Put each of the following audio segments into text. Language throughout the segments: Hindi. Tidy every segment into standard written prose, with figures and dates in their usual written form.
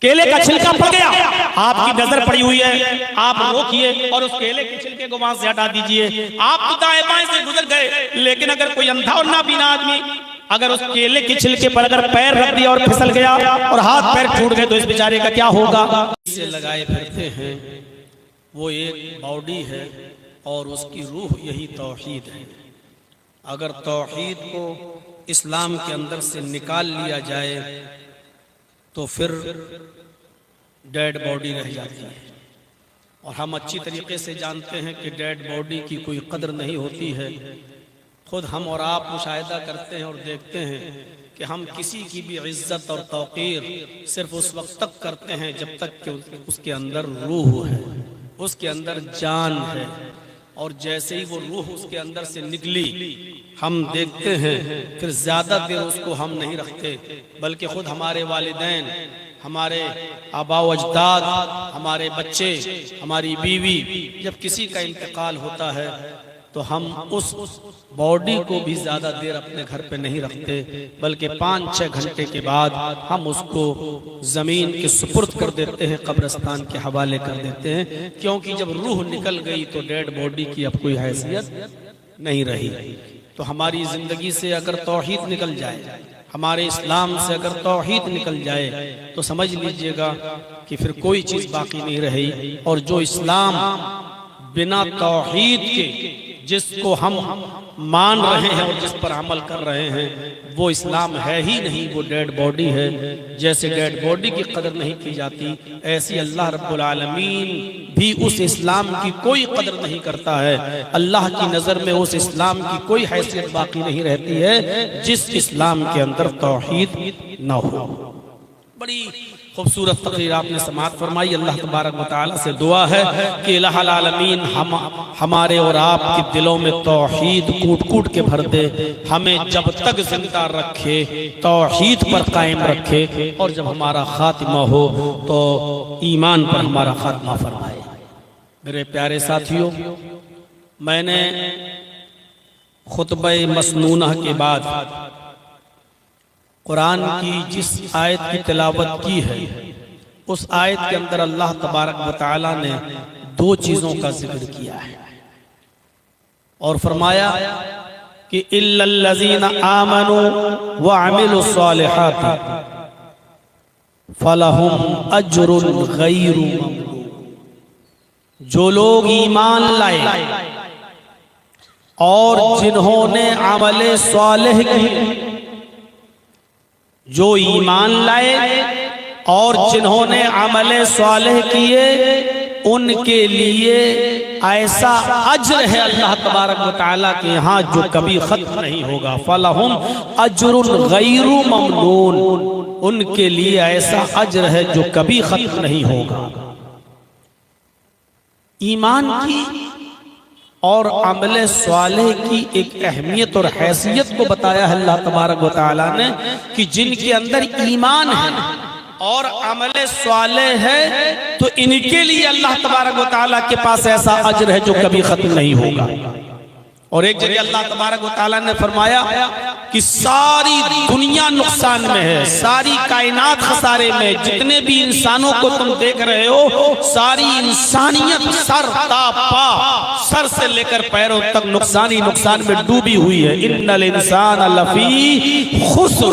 केले का छिलका पड़ गया, आपकी नजर पड़ी हुई है, आप रोकिए और उस केले के छिलके को वहां से हटा दीजिए। आप तो दाएं बाएं से गुजर गए, लेकिन अगर कोई अंधा और नाबीना आदमी अगर उस केले के छिलके पर अगर पैर रख दिया और फिसल गया और हाथ पैर टूट गए तो इस बेचारे का क्या होगा? इसे लगाए फिरते हैं, वो एक बॉडी है और उसकी रूह यही तौहीद है। अगर तौहीद को इस्लाम के अंदर से निकाल लिया जाए तो फिर डेड बॉडी रह जाती है। और हम अच्छी तरीके से जानते हैं कि डेड बॉडी की कोई कदर नहीं होती है। खुद हम और आप मुशाहिदा करते हैं और देखते हैं कि हम किसी की भी इज्जत और तौकीर सिर्फ उस वक्त तक करते हैं जब तक कि उसके अंदर रूह है, उसके अंदर जान है। और जैसे ही वो रूह उसके अंदर से निकली हम देखते हैं फिर ज्यादा देर उसको हम नहीं रखते, बल्कि खुद हमारे वालिदैन, हमारे आबा व अजदाद, हमारे बच्चे, हमारी बीवी, जब किसी का इंतकाल होता है तो हम उस बॉडी को भी ज्यादा देर अपने घर पे नहीं रखते, बल्कि 5-6 घंटे के बाद हम उसको जमीन के सुपुर्द कर देते हैं, कब्रिस्तान के हवाले कर देते हैं। क्योंकि जब रूह निकल गई तो डेड बॉडी की अब कोई हैसियत नहीं रही। तो हमारी जिंदगी से अगर तौहीद निकल जाए, हमारे इस्लाम से अगर तौहीद निकल जाए तो समझ लीजिएगा कि फिर कोई चीज बाकी नहीं रही। और जो इस्लाम बिना तौहीद के जिसको हम मान रहे हैं और जिस पर अमल कर रहे हैं वो इस्लाम है ही नहीं, वो डेड बॉडी है। जैसे डेड बॉडी की कदर नहीं की जाती, ऐसी अल्लाह रब्बुल आलमीन भी उस इस्लाम की कोई कदर नहीं करता है। अल्लाह की नजर में उस इस्लाम की कोई हैसियत बाकी नहीं रहती है जिस इस्लाम के अंदर तौहीद न हो। बड़ी खूबसूरत तकरीर आपने समाअत फरमाई। अल्लाह तबारक व तआला से दुआ है कि इलाहुल आलमीन हमारे और आपके दिलों में तौहीद कूट कूट के भर दे, हमें जब तक जिंदा रखे तौहीद पर कायम रखे, और जब हमारा खात्मा हो तो ईमान पर हमारा खात्मा फरमाए। मेरे प्यारे साथियों, मैंने खुतबे मसनूना के बाद कुरान की जिस आयत की तिलावत की है उस आयत के अंदर अल्लाह तबारक व तआला ने 2 चीजों का जिक्र किया है और फरमाया कि इल्लल्लज़ीना आमनू व अमिलुस्सालिहाति फलहुम अज्रुन गैरु ममनून। जो लोग ईमान लाए और जिन्होंने अमले सालिह की, जो ईमान लाए और जिन्होंने अमले सालिह किए उनके लिए ऐसा अज्र है अल्लाह तबारक व तआला के यहाँ जो कभी खत्म नहीं होगा। फलहुम अज्रुन गैरु ममनून, उनके लिए ऐसा अज्र है जो कभी खत्म नहीं होगा। ईमान की और अमले स्वालेह की एक अहमियत और हैसियत को बताया है अल्लाह तबारक व तआला ने कि जिनके अंदर ईमान है और अमले स्वालेह है तो इनके लिए अल्लाह तबारक व तआला के पास ऐसा अज्र है जो कभी खत्म नहीं होगा। और एक जगह अल्लाह तबारक व तआला ने फरमाया कि सारी दुनिया नुकसान में है, सारी कायनात खसारे में, जितने भी इंसानों को तुम देख रहे हो सारी इंसानियत सर ता पा, सर से लेकर पैरों तक नुकसान ही नुकसान में डूबी हुई है। इन्नल इंसान लफी खुस्र,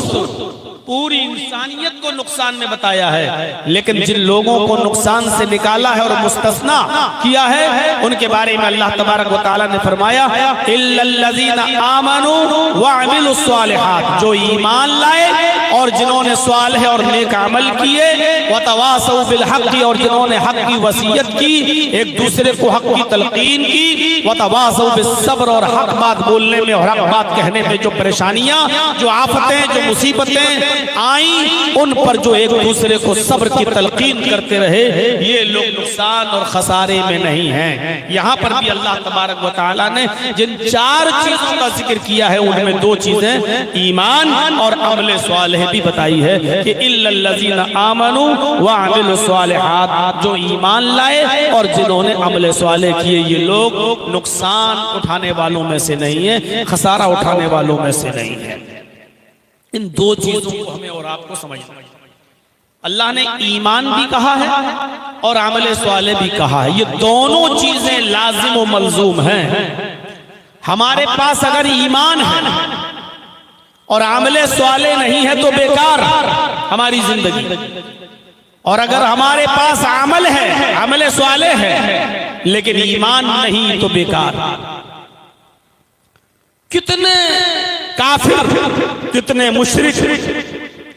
पूरी इंसानियत को नुकसान में बताया है, लेकिन जिन लोगों को नुकसान से निकाला है और मुस्तस्ना किया है उनके बारे में अल्लाह तबारक व तआला ने फरमाया इल्लल्लज़ीना आमनू व अमिलुस्सालिहात, जो ईमान लाए और जिन्होंने स्वालिह और नेक अमल किए, व तवासौ बिल हक़, और जिन्होंने हक की वसीयत की, एक दूसरे को हक की तलकीन की, व तवासौ बिस सब्र, और हक बात बोलने में और हक बात कहने में जो परेशानियां, जो आफतें, जो मुसीबतें आई उन पर जो एक दूसरे को सब्र की तलकीन करते रहे, ये लोग नुकसान और खसारे में नहीं हैं। यहाँ पर भी अल्लाह तबारक व तआला ने जिन 4 चीजों का जिक्र किया है उनमें 2 चीजें ईमान और अमले स्वालिह भी बताई है कि इल्लल्लज़ीना आमनू व अमिलुस्सालिहात, जो ईमान लाए और जिन्होंने अमले स्वालिह किए, ये लोग नुकसान उठाने वालों में से नहीं है, खसारा उठाने वालों में से नहीं है। इन 2 चीजों को हमें और आपको समझना है। अल्लाह ने ईमान भी कहा है और आमले स्वाले भी कहा है। ये दोनों चीजें लाजिम और मलजूम हैं। हमारे पास अगर ईमान है और आमले स्वाले नहीं है तो बेकार हमारी जिंदगी, और अगर हमारे पास अमल है, आमले स्वाले है, लेकिन ईमान नहीं तो बेकार। कितने काफिर, कितने मुशरिक,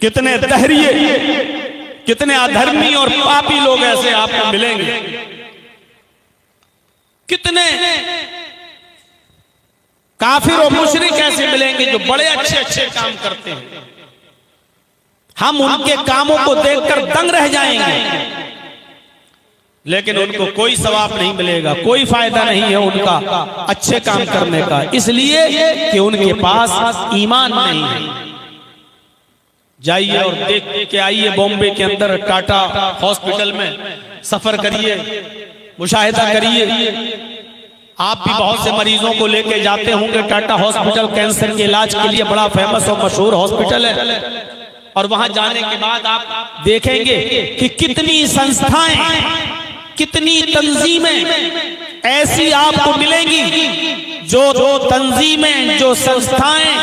कितने दहरिये, कितने अधर्मी और पापी लोग ऐसे आपको मिलेंगे। कितने काफिर और मुशरिक ऐसे मिलेंगे जो बड़े अच्छे अच्छे काम करते हैं, हम उनके कामों को देखकर दंग रह जाएंगे, लेकिन उनको कोई सवाब नहीं मिलेगा, कोई फायदा नहीं है उनका अच्छे काम करने का, इसलिए कि उनके पास ईमान नहीं है। जाइए और देख के आइए, बॉम्बे के अंदर टाटा हॉस्पिटल में सफर करिए, मुशाहिदा करिए। आप भी बहुत से मरीजों को लेके जाते होंगे। टाटा हॉस्पिटल कैंसर के इलाज के लिए बड़ा फेमस और मशहूर हॉस्पिटल है, और वहां जाने के बाद आप देखेंगे कि कितनी संस्थाएं, कितनी तंजीमें ऐसी आपको मिलेंगी जो तंजीमें, जो संस्थाएं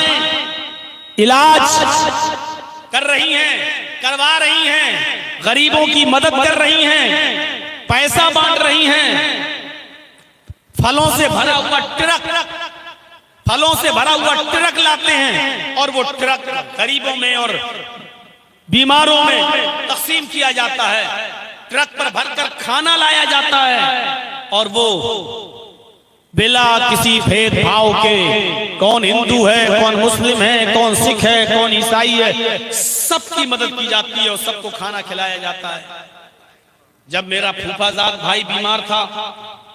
इलाज कर रही हैं, करवा रही हैं, गरीबों की मदद कर रही हैं, पैसा बांट रही हैं। फलों से भरा हुआ ट्रक, फलों से भरा हुआ ट्रक लाते हैं और वो ट्रक गरीबों में और बीमारों में तकसीम किया जाता है। ट्रक पर भरकर खाना लाया जाता है और वो बिला किसी भेदभाव के, कौन हिंदू है, कौन मुस्लिम है, कौन सिख है, कौन ईसाई है, सबकी मदद की जाती है और सबको खाना खिलाया जाता है। जब मेरा फूफाजाद भाई बीमार था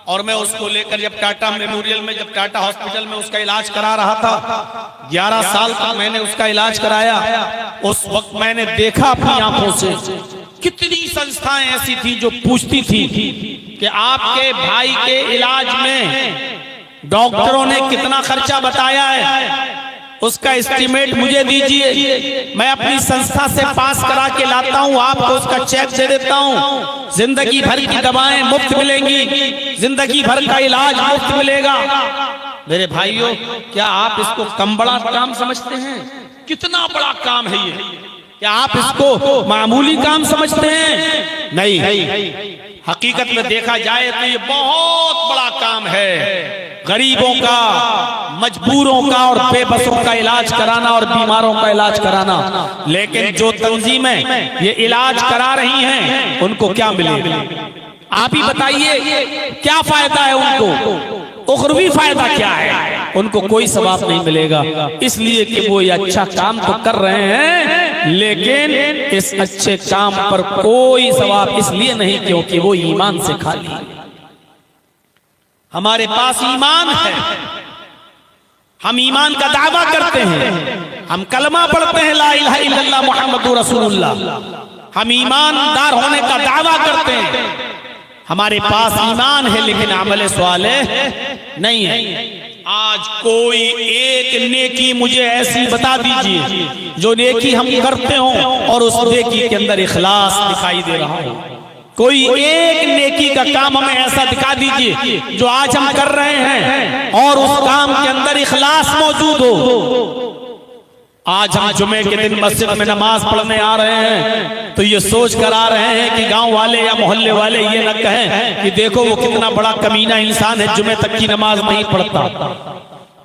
और मैं उसको लेकर जब टाटा मेमोरियल में, जब टाटा हॉस्पिटल में उसका इलाज करा रहा था, 11 साल तक मैंने उसका इलाज कराया। उस वक्त मैंने देखा अपनी आंखों से कितनी संस्थाएं ऐसी थी जो पूछती थी कि आपके भाई के इलाज में डॉक्टरों ने कितना खर्चा बताया है, उसका एस्टीमेट मुझे दीजिए, मैं अपनी संस्था से पास करा के लाता हूं, आपको उसका चेक दे देता हूं, जिंदगी भर की दवाएं मुफ्त मिलेंगी, जिंदगी भर का इलाज मुफ्त मिलेगा। मेरे भाइयों, क्या आप इसको कम बड़ा काम समझते हैं? कितना बड़ा काम है ये, क्या आप इसको मामूली काम समझते हैं? नहीं, हकीकत में देखा जाए तो ये बहुत बड़ा काम है। गरीबों का, मजबूरों का और बेबसों का इलाज कराना और बीमारों का इलाज कराना। लेकिन जो तंजीमें ये इलाज करा रही हैं उनको क्या मिलेगा? आप ही बताइए, क्या फायदा है उनको? उखरवी फायदा क्या है? उनको कोई सवाब नहीं मिलेगा, इसलिए कि वो ये अच्छा काम तो कर रहे हैं, लेकिन इस अच्छे काम पर कोई सवाब इसलिए नहीं क्योंकि वो ईमान से खाली। हमारे पास ईमान है, हम ईमान का दावा करते हैं, हम कलमा पढ़ते हैं ला इलाहा इल्लल्लाह मुहम्मदुर रसूलुल्लाह, हम ईमानदार होने का दावा करते हैं। हमारे पास ईमान है लेकिन अमल स्वालेह नहीं है। आज कोई एक नेकी मुझे ऐसी बता दीजिए जो नेकी हम करते हो और उस नेकी के अंदर इखलास दिखाई दे रहा हो। कोई एक नेकी का काम हमें ऐसा दिखा दीजिए जो आज हम कर रहे हैं और उस काम के अंदर इखलास मौजूद हो। आज हम जुमे के दिन मस्जिद में नमाज पढ़ने आ रहे हैं तो ये सोच कर आ रहे हैं कि गांव वाले या मोहल्ले वाले ये न कहें कि देखो वो कितना बड़ा कमीना इंसान है, जुमे तक की नमाज नहीं पढ़ता।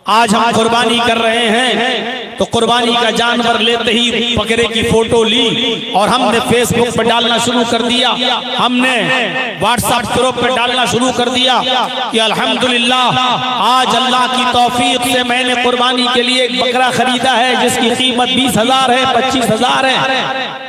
आज हम कुर्बानी कर रहे हैं तो कुर्बानी का जानवर लेते ही बकरे की फोटो ली और हमने फेसबुक पर डालना शुरू कर दिया, हमने व्हाट्सएप ग्रुप पर डालना शुरू कर दिया कि अल्हम्दुलिल्लाह आज अल्लाह की तौफीक से मैंने कुर्बानी के लिए एक बकरा खरीदा है जिसकी कीमत 20,000 है, 25,000 है।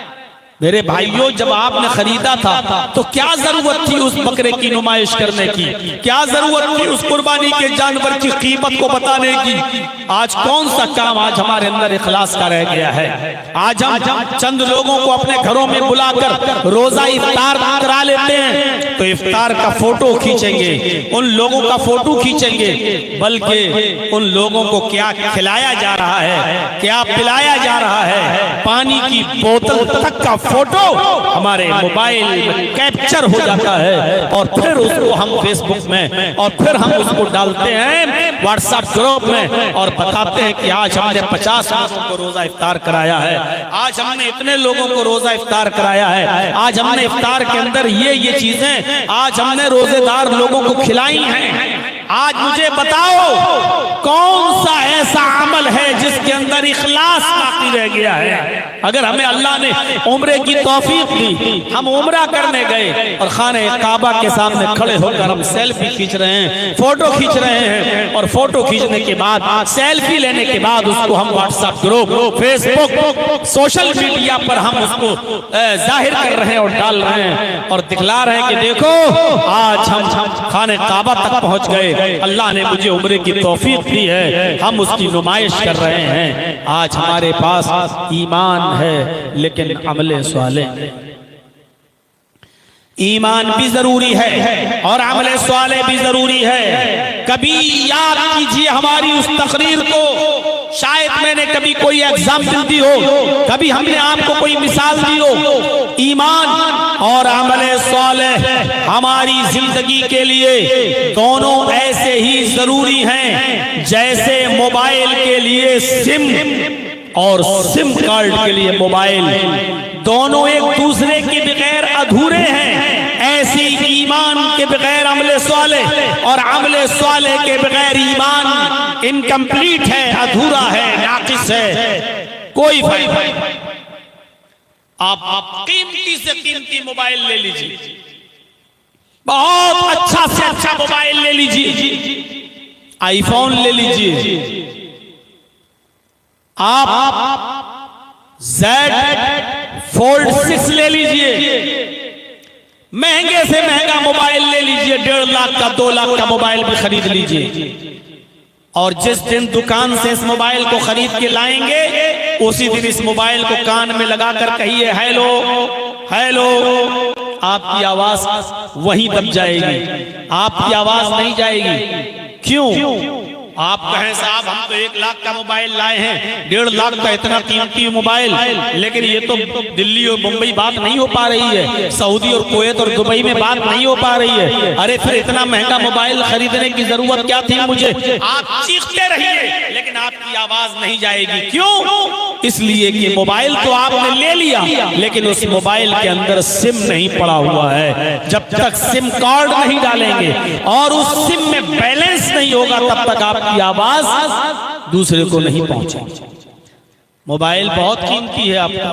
मेरे भाइयों, जब आपने खरीदा था तो क्या जरूरत थी उस बकरे की नुमाइश करने की? क्या जरूरत थी उस कुर्बानी के जानवर की कीमत को बताने की? आज कौन सा काम आज हमारे अंदर इखलास का रह गया है? आज हम चंद लोगों को अपने घरों में बुलाकर रोजा इफ्तार करा लेते हैं, तो इफ्तार का फोटो खींचेंगे, उन लोगों का फोटो खींचेंगे, बल्कि उन लोगों को क्या खिलाया जा रहा है, क्या पिलाया जा रहा है, पानी की बोतल तक का फोटो हमारे मोबाइल में कैप्चर हो जाता है और फिर उसको हम फेसबुक में और फिर हम उसको डालते हैं व्हाट्सएप ग्रुप में और बताते हैं कि आज हमने 50 लोगों को रोजा इफ्तार कराया है, आज हमने इतने लोगों को रोजा इफ्तार कराया है, आज हमने इफ्तार के अंदर ये चीजें आज हमने रोजेदार लोगों को खिलाई हैं। आज मुझे बताओ कौन सा ऐसा अमल है जिसके अंदर इखलास बाकी रह गया है? अगर हमें अल्लाह ने उम्रे की तौफीक दी, हम उम्रा करने गए और खाने काबा के सामने खड़े होकर हम सेल्फी खींच रहे हैं, फोटो खींच रहे हैं और फोटो खींचने के बाद सेल्फी लेने के बाद उसको हम WhatsApp group, Facebook, social media पर हम उसको जाहिर कर रहे हैं और डाल रहे हैं और दिखला रहे हैं कि देखो आज हम खाने काबा तक पहुंच गए, अल्लाह ने मुझे उम्रे की तौफीक दी है, हम उसकी नुमाइश कर रहे हैं। आज हमारे पास ईमान है लेकिन अमले स्वाले, ईमान भी जरूरी है और अमले स्वाले भी जरूरी है। कभी याद कीजिए हमारी उस तकरीर को, शायद मैंने कभी कोई एग्जाम्पल दी हो, कभी हमने आपको कोई मिसाल दी हो। ईमान और अमले स्वाले हमारी जिंदगी के लिए दोनों ऐसे ही जरूरी हैं जैसे मोबाइल के लिए सिम और सिम कार्ड के लिए मोबाइल, दोनों एक दूसरे के बगैर अधूरे हैं। ऐसी ईमान के बगैर अमले स्वाले और अमले स्वाले के बगैर ईमान इनकम्प्लीट है, अधूरा है, नाकिस है, कोई फायदा नहीं। आप कीमती से कीमती मोबाइल ले लीजिए, बहुत अच्छा से अच्छा मोबाइल ले लीजिए, आईफोन ले लीजिए, आप Z Fold 6 ले लीजिए, महंगे से महंगा मोबाइल ले लीजिए, 1.5 लाख का 2 लाख का मोबाइल भी खरीद लीजिए और जिस दिन दुकान से इस मोबाइल को खरीद के लाएंगे उसी दिन इस मोबाइल को कान में लगाकर कहिए हेलो हेलो, आपकी आवाज वहीं दब जाएगी, आपकी आवाज नहीं जाएगी। क्यों? आप कहें साहब हम तो 1 लाख का मोबाइल लाए हैं, 1.5 लाख का इतना कीमती मोबाइल, लेकिन ये तो दिल्ली और मुंबई बात नहीं हो पा रही है, सऊदी और कुवैत और दुबई में बात नहीं हो पा रही है। अरे फिर इतना महंगा मोबाइल खरीदने की जरूरत क्या थी मुझे? आप चीखते रहिए लेकिन आपकी आवाज नहीं जाएगी। क्यों? इसलिए कि मोबाइल तो आपने ले लिया लेकिन उस मोबाइल के अंदर सिम नहीं पड़ा हुआ है। जब तक सिम कार्ड नहीं डालेंगे और उस सिम में बैलेंस नहीं होगा तब तक आपकी आवाज दूसरे को नहीं पहुंचेगी। मोबाइल बहुत कीमती है आपका,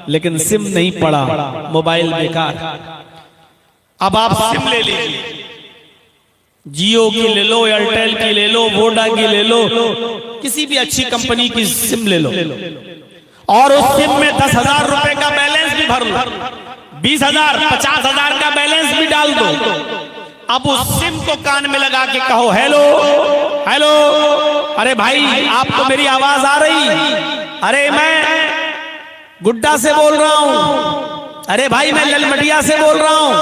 लेकिन सिम नहीं पड़ा, मोबाइल बेकार। अब आप सिम ले लीजिए, जियो की ले लो, एयरटेल की ले लो, वोडा की ले लो, किसी भी अच्छी कंपनी की सिम ले लो और उस सिम में 10,000 रुपए का बैलेंस भी भर लो, 20,000 50,000 का बैलेंस भी डाल दो। अब उस सिम को कान में लगा के कहो हेलो हेलो, अरे भाई आपको मेरी आवाज आ रही? अरे मैं गुड्डा से बोल रहा हूं, अरे भाई मैं ललमटिया से बोल रहा हूं।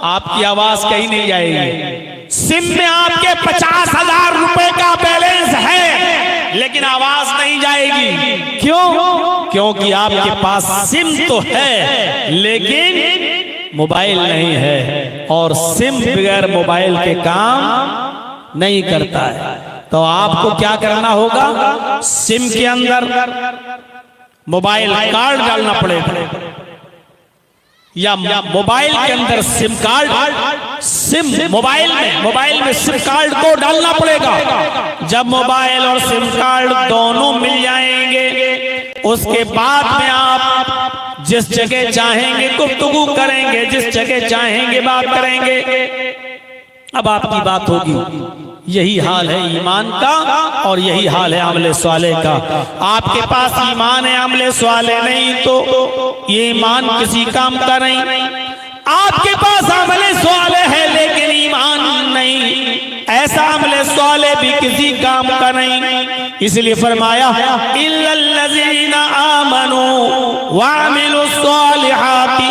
आपकी आवाज कहीं नहीं जाएगी। सिम में आपके 50,000 रुपए का बैलेंस है लेकिन आवाज नहीं जाएगी। क्यों? क्योंकि आपके पास सिम तो है लेकिन मोबाइल नहीं है और सिम बगैर मोबाइल के काम नहीं करता है। तो आपको क्या करना होगा? सिम के अंदर मोबाइल कार्ड डालना पड़ेगा या मोबाइल के अंदर सिम कार्ड, सिम मोबाइल में सिम कार्ड को डालना पड़ेगा। जब मोबाइल और सिम कार्ड दोनों मिल जाएंगे उसके बाद में आप जिस जगह चाहेंगे गुफ्तगू करेंगे, जिस जगह चाहेंगे बात करेंगे। अब आपकी बात होगी। यही हाल है ईमान का और यही हाल है अमले स्वाले का। आपके पास ईमान है, अमले स्वाले नहीं तो ये ईमान किसी काम का नहीं। आपके पास अमले स्वाले है लेकिन ईमान नहीं, ऐसा अमले स्वाले भी किसी काम का नहीं। इसलिए फरमाया इल्लल्लज़ीना आमनू व अमिलुस्सालिहाति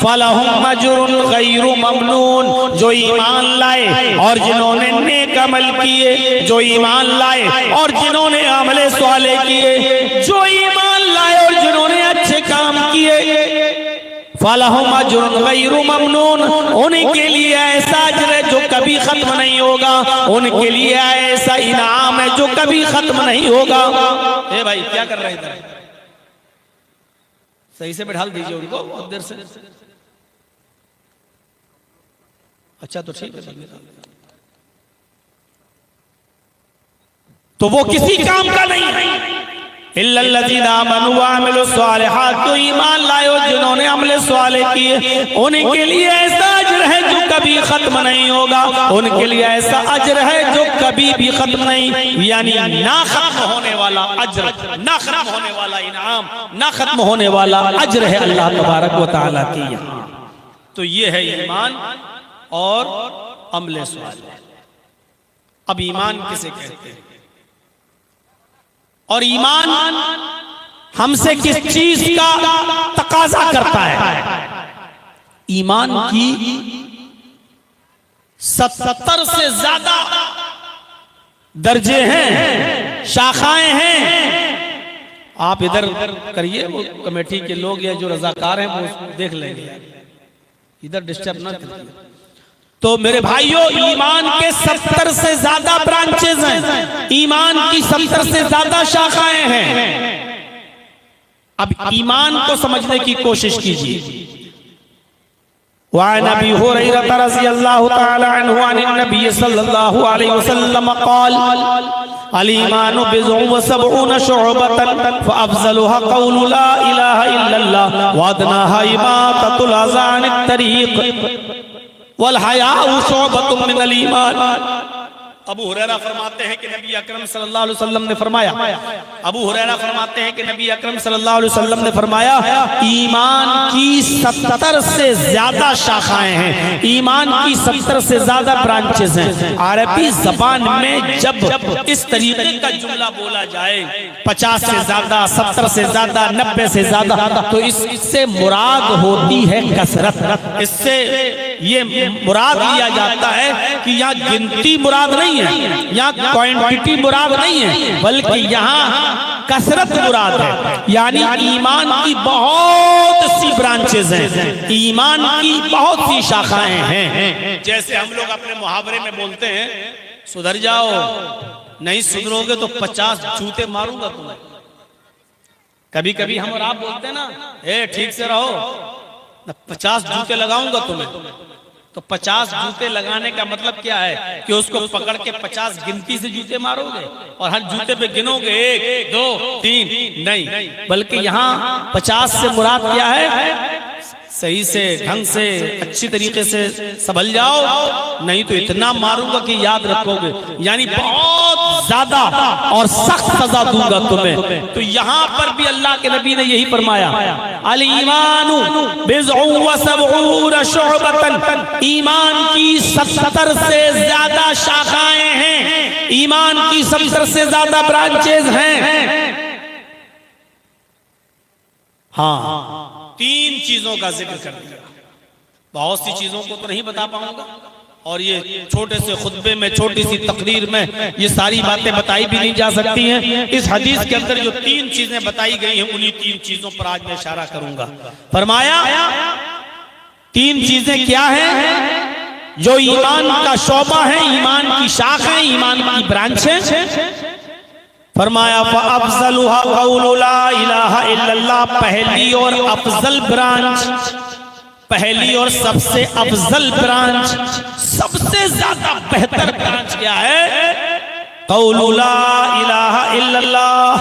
फलहुम अज्रुन गैरु ममनून, जो ईमान लाए और जिन्होंने नेक अमल किए, जो ईमान लाए और जिन्होंने अमले स्वाले किए, जो ईमान लाए और जिन्होंने अच्छे काम किए, फलहुम अज्रुन गैरु ममनून, उनके लिए ऐसा अजर है जो कभी खत्म नहीं होगा, उनके लिए ऐसा इनाम है जो कभी खत्म नहीं होगा। ए भाई क्या कर रहे हैं, सही से बैठा दीजिए उनको बहुत देर से। अच्छा तो ठीक है, तो वो किसी काम का नहीं है। इल्लल्लज़ीना आमनू व अमिलुस सालिहात, जो ईमान लाए और जिन्होंने अमले स्वाले किए, उनके लिए ऐसा अजर है जो कभी खत्म नहीं होगा, उनके लिए ऐसा अजर है जो कभी भी खत्म नहीं, यानी ना खत्म होने वाला अजर, ना खत्म होने वाला इनाम, ना खत्म होने वाला अजर है अल्लाह तबारक व तआला की यहाँ। तो ये है ईमान और अमले स्वाले। अब ईमान किसे कहते हैं और ईमान हमसे किस चीज का तकाजा करता है? ईमान की 70 से ज्यादा दर्जे हैं, शाखाएं हैं। आप इधर करिए, वो कमेटी के लोग या जो रजाकार हैं वो देख लेंगे, इधर डिस्टर्ब ना करिए। तो मेरे भाइयों, ईमान के 70 से ज्यादा ब्रांचेज हैं, ईमान की 70 से ज्यादा शाखाएं हैं। अब ईमान को समझने की कोशिश कीजिए। वअन अबी हुरैरा रज़ियल्लाहु तआला अन्हु अन नबी सल्लल्लाहु अलैहि वसल्लम क़ाल अल ईमानु बिज़ुन व सबऊन शुअबतन फअफ़ज़लुहा क़ौलु ला इलाहा इल्लल्लाह व अदनाहा इमाततुल अज़ा अनित तरीक़ वल हयाउ शुअबतुम मिनल ईमान। अबू हुरैरा फरमाते हैं कि नबी अकरम सल्लल्लाहु अलैहि वसल्लम ने फरमाया, अबू हुरैरा फरमाते हैं कि नबी अकरम सल्लल्लाहु अलैहि वसल्लम ने फरमाया, ईमान की 70 से ज्यादा शाखाएं हैं, ईमान की 70 से ज्यादा ब्रांचेस हैं। अरबी जबान में जब इस तरीके का जुमला बोला जाए, 50 से ज्यादा, 70 से ज्यादा, 90 से ज्यादा, तो इससे मुराद होती है कसरत। इससे ये मुराद लिया जाता है कि यहाँ गिनती मुराद नहीं है, यहाँ क्वांटिटी मुराद नहीं है, बल्कि यहाँ कसरत मुराद है। यानी ईमान की बहुत सी ब्रांचेज हैं, ईमान की बहुत सी शाखाएं हैं। जैसे हम लोग अपने मुहावरे में बोलते हैं, सुधर जाओ, नहीं सुधरोगे तो 50 जूते मारूंगा तुम्हें। कभी कभी हम और आप बोलते हैं ना, ए ठीक से रहो, 50 जूते लगाऊंगा तुम्हें। तो 50 जूते लगाने का मतलब क्या है कि उसको पकड़ के 50 गिनती से जूते मारोगे और हर जूते पे गिनोगे 1 2 3, नहीं, बल्कि यहाँ 50 से मुराद क्या है? सही से, ढंग से, अच्छी तरीके से संभल जाओ, नहीं तो इतना मारूंगा कि याद रखोगे, यानी बहुत ज्यादा और सख्त सजा दूंगा तुम्हें। तो यहाँ पर भी अल्लाह के नबी ने यही फरमाया, अल ईमानु बिज़उन व सबऊन शुअबतन, ईमान की 70 से ज्यादा शाखाएं हैं, ईमान की 70 से ज्यादा ब्रांचेज हैं। हाँ, 3 चीजों का जिक्र कर दिया। बहुत सी चीजों को तो नहीं बता पाऊंगा, और ये छोटे से खुतबे में, छोटी सी तकरीर में ये सारी बातें बताई भी नहीं जा सकती हैं। इस हदीस के अंदर जो 3 चीजें बताई गई हैं, उन्हीं 3 चीजों पर आज मैं इशारा करूंगा। फरमाया 3 चीजें क्या हैं जो ईमान का शोबा है, ईमान की शाख है, ईमान की ब्रांच है। फरमाया फअफ़ज़लुहा क़ौलु ला इलाहा इल्लल्लाह, पहली और अफजल ब्रांच, पहली और सबसे अफजल ब्रांच, सबसे ज्यादा बेहतर ब्रांच क्या है? क़ौलु ला इलाहा इल्लल्लाह,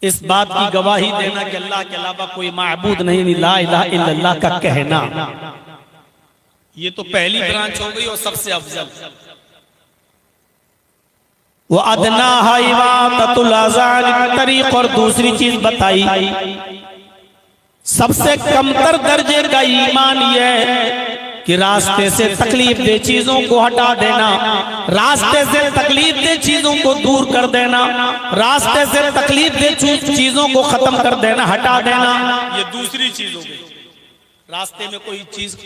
इस बात की गवाही देना कि अल्लाह के अलावा कोई माबूद नहीं, ला इलाहा इल्लल्लाह का कहना। ये तो पहली ब्रांच हो गई और सबसे अफजल। वो अदनाहा इमाततुल अज़ा अनित तरीक़, और दूसरी चीज बताई सबसे कमतर दर्जे का ईमान यह है कि रास्ते से तकलीफ दे चीजों को हटा देना, रास्ते से तकलीफ दे चीजों को दूर कर देना, रास्ते से तकलीफ दे चीजों को खत्म कर देना, हटा देना। ये दूसरी चीज हो गई। रास्ते में कोई चीज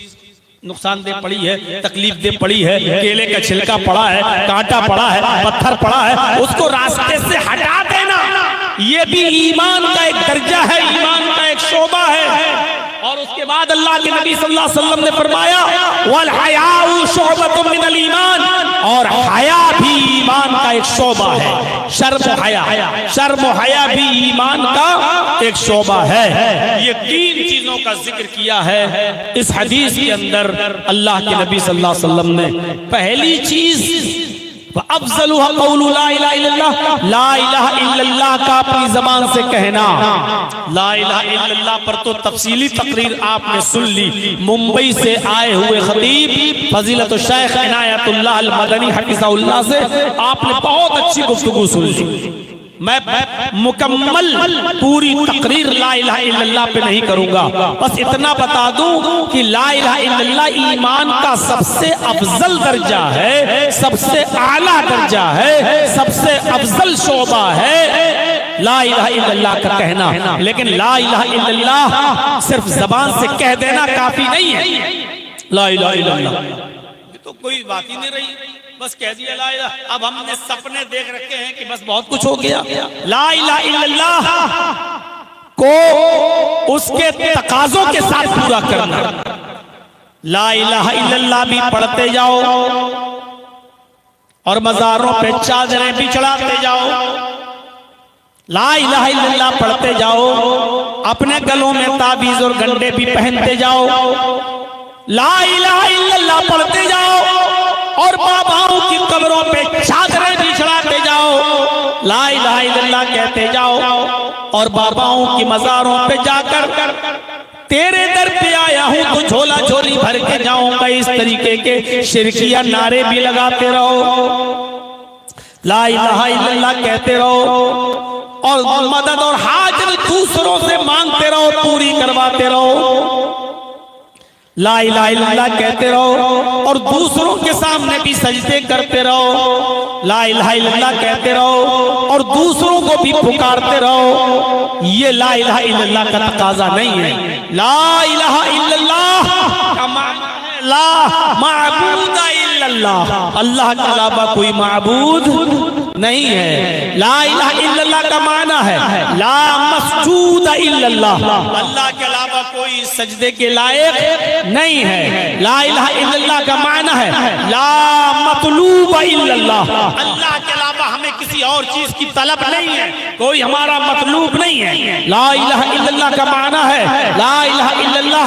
नुकसानदेह पड़ी है, तकलीफ दे पड़ी है, केले का छिलका पड़ा है, कांटा पड़ा है, पत्थर पड़ा है, उसको रास्ते से हटा देना, ये भी ईमान का एक दर्जा है, ईमान का एक शोबा है। और उसके बाद अल्लाह के नबी सल्लल्लाहु अलैहि वसल्लम ने फरमाया वल हयाउ शुअबतुम मिनल ईमान, और हया भी ईमान का एक शोबा है। शर्म हया भी ईमान का एक शोबा है। ये तीन चीजों का जिक्र किया है इस हदीस के अंदर अल्लाह के नबी सल्लल्लाहु अलैहि वसल्लम ने। पहली चीज अफ़ज़लुहा क़ौलु ला इलाहा इल्लल्लाह, ला इलाहा इल्लल्लाह का अपनी जबान से कहना। ला इलाहा इल्लल्लाह पर तो तफसीली तकरीर आपने सुन ली। मुंबई से आए हुए खतीब फजीलत शेख इनायतुल्लाह अल मदनी हफिज़हुल्लाह से आपने बहुत अच्छी गुफ्तगू सुन ली। मैं मुकम्मल पूरी तकरीर ला इलाहा इल्लल्लाह पे नहीं करूंगा, बस इतना बता दूं कि ला इलाहा इल्लल्लाह ईमान का सबसे अफजल दर्जा है, सबसे आला दर्जा है, सबसे अफजल शोबा है ला इलाहा इल्लल्लाह का कहना। लेकिन ला इलाहा इल्लल्लाह सिर्फ जबान से कह देना काफी नहीं है। ला इलाहा इल्लल्लाह ये तो कोई बात ही नहीं रही, बस कह दिया ला इलाहा। अब हमने सपने देख रखे हैं कि बस बहुत कुछ हो गया। ला इलाहा इल्लल्लाह को उसके तकाजों के साथ पूरा करना। ला इलाहा इल्लल्लाह भी पढ़ते जाओ और मज़ारों पे चादरें भी चढ़ाते जाओ। ला इलाहा इल्लल्लाह पढ़ते जाओ, अपने गलों में ताबीज और गंडे भी पहनते जाओ। ला इलाहा इल्लल्लाह पढ़ते जाओ और बाबाओं की कब्रों पे चादरें भी चढ़ाते जाओ। ला इलाहा इल्लल्लाह कहते जाओ और बाबाओं की मज़ारों पे जाकर तेरे दर पे आया हूं तो झोला झोली भर के जाऊंगा, इस तरीके के शिरकिया नारे भी लगाते रहो। ला इलाहा इल्लल्लाह कहते रहो और मदद और हाजत दूसरों से मांगते रहो, पूरी करवाते रहो। ला इलाहा इल्लल्लाह कहते रहो और दूसरों के सामने भी सजदे करते रहो। ला इलाहा इल्लल्लाह कहते रहो और दूसरों को भी पुकारते रहो। ये ला इलाहा इल्लल्लाह का तकाजा नहीं है। ला इलाहा इल्लल्लाह का माना है ला माबूद इल्लल्लाह, अल्लाह के अलावा कोई माबूद नहीं है। ला इलाहा इल्लल्लाह का माना है ला मस्जूद इल्लल्लाह, अल्लाह के अलावा कोई सजदे के लायक नहीं है। ला इलाहा इल्लल्लाह का माना है ला मतलूब इल्लल्लाह, अल्लाह के अलावा हमें किसी और चीज की तलब नहीं है, कोई हमारा मतलूब नहीं है। ला इलाहा इल्लल्लाह का माना है ला इलाहा इल्लल्लाह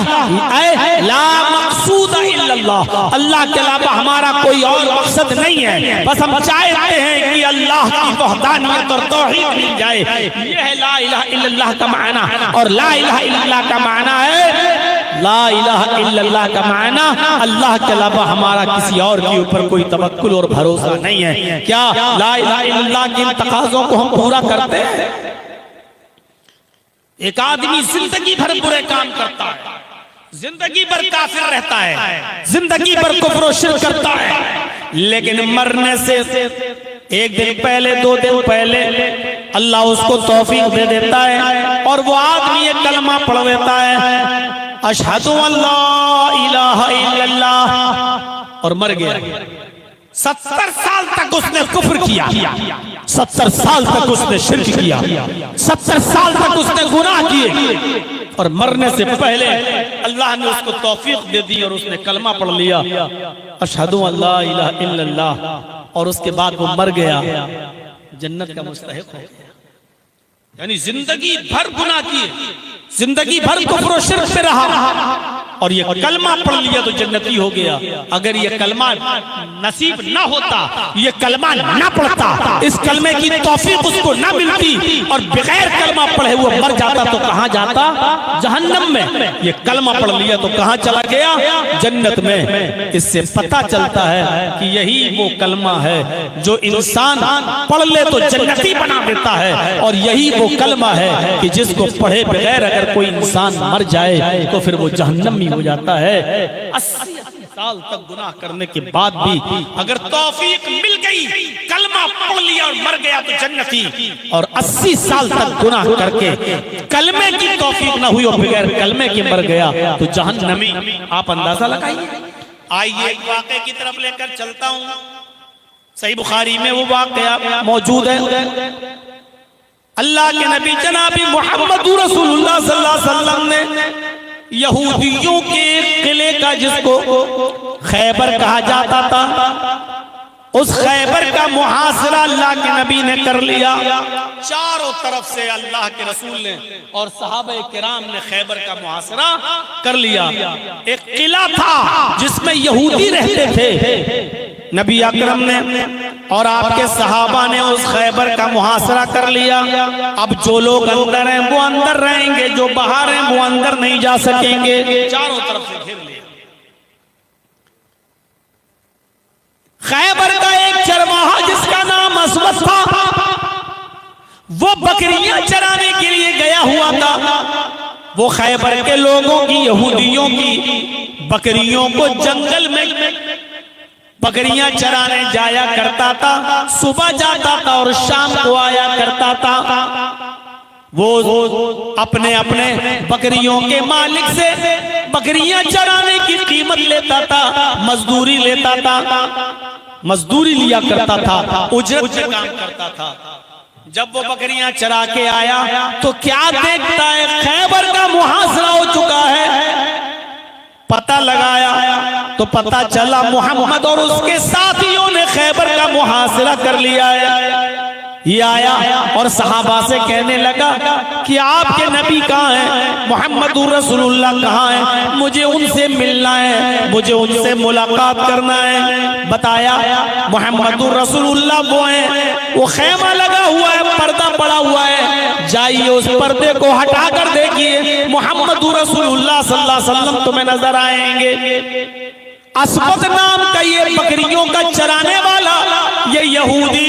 ला मकसूद इल्लल्लाह, अल्लाह के अलावा हमारा कोई और मकसद नहीं है, बस हम चाहते हैं कि अल्लाह की वहदानियत और तौहीद मिल जाए। यह है ला इलाहा इल्लल्लाह का माना। और ला इलाहा इल्लल्लाह का माना है ला इलाहा इल्लल्लाह का माना अल्लाह के अलावा हमारा किसी और के ऊपर कोई तवक्कुल और भरोसा नहीं है। क्या ला इलाहा इल्लल्लाह के तकाज़ों को हम पूरा करते हैं? एक आदमी जिंदगी भर बुरे काम करता है, जिंदगी भर काफिर रहता है, जिंदगी भर कुफ्र और शिर्क करता है, लेकिन मरने से एक दिन पहले, 2 दिन पहले अल्लाह उसको तौफीक दे देता है और वो आदमी एक कलमा पढ़ देता है, अशहदु अल्ला इलाहा इल्लल्लाह, और मर गया। 70 साल तक उसने कुफ्र किया, 70 साल तक उसने शिर्क किया, 70 साल तक उसने गुनाह किए, और मरने से पहले अल्लाह ने उसको तौफीक दे दी और उसने कलमा पढ़ लिया, अशहदु अल्ला इलाहा इल्लल्लाह, और उसके बाद वो मर गया, जन्नत का मुस्तहिक हो गया। यानी जिंदगी भर गुनाह किए, जिंदगी भर कुफ्र और शिर्क पे रहा और ये कलमा पढ़ लिया तो जन्नती हो गया। अगर ये कलमा नसीब ना होता, ये कलमा ना पढ़ता, इस कलमे की तौफीक उसको ना मिलती और बगैर कलमा पढ़े वो मर जाता तो कहां जाता? जहन्नम में। ये कलमा पढ़ लिया तो कहां चला गया? जन्नत में। इससे पता चलता है कि यही वो कलमा है जो इंसान पढ़ ले तो जन्नती बना देता है, और यही वो कलमा है कि जिसको पढ़े बगैर अगर कोई इंसान मर जाए तो फिर वो जहन्नम हो जाता है। 80 साल तक गुनाह करने के बाद भी अगर तौफीक मिल गई, कलमा पढ़ लिया और मर गया तो जन्नती, और 80 साल तक गुनाह करके कलमे की तौफीक ना हुई और बगैर कलमे के मर गया तो जहन्नमी। आप अंदाजा लगाइए। आइए एक वाक़े की तरफ लेकर चलता हूं। सही बुखारी में वो वाक़या मौजूद है। अल्लाह के नबी जनाबी मोहम्मद रसूलुल्लाह सल्लल्लाहु अलैहि वसल्लम ने यहूदियों के किले का, जिसको खैबर कहा जाता था, उस खैबर का मुहासरा अल्लाह के नबी ने कर लिया। चारों तरफ से अल्लाह के रसूल ने और सहाबा किराम ने खैबर का मुहासरा कर लिया। एक किला था जिसमें यहूदी रहते थे। नबी अकरम ने और आपके सहाबा ने उस खैबर का मुहासरा कर लिया। अब जो लोग अंदर हैं वो अंदर रहेंगे, जो बाहर हैं वो अंदर नहीं जा सकेंगे। चारों तरफ से घेर लिया। खैबर का एक चरवाहा जिसका नाम असवद था, वो बकरियां चराने के लिए गया हुआ था। वो खैबर के लोगों की, यहूदियों की बकरियों को जंगल में बकरियां चराने जाया करता था। सुबह जाता था और शाम को आया करता था। वो अपने अपने बकरियों के मालिक से बकरियां चराने की कीमत लेता था, मजदूरी लेता था, मजदूरी लिया करता था, उजरत से काम करता था। जब वो बकरियां चरा के आया तो क्या देखता है, खैबर का मुहासरा हो चुका है। पता लगाया तो पता चला मोहम्मद और उसके साथियों ने खैबर का मुहासरा कर लिया है। ये आया और सहाबा से कहने लगा कि आपके नबी कहाँ हैं, मोहम्मदुर रसूलुल्लाह कहाँ हैं, मुझे उनसे मिलना है, मुझे उनसे मुलाकात करना है। बताया मोहम्मदुर रसूलुल्लाह वो हैं, वो खैमा लगा हुआ है, पर्दा पड़ा हुआ है, जाइए उस पर्दे को हटा कर देखिए, मोहम्मदुर रसूलुल्लाह सल्लल्लाहु अलैहि वसल्लम तुम्हें नजर आएंगे। असवद नाम का ये बकरियों का चराने वाला ये यहूदी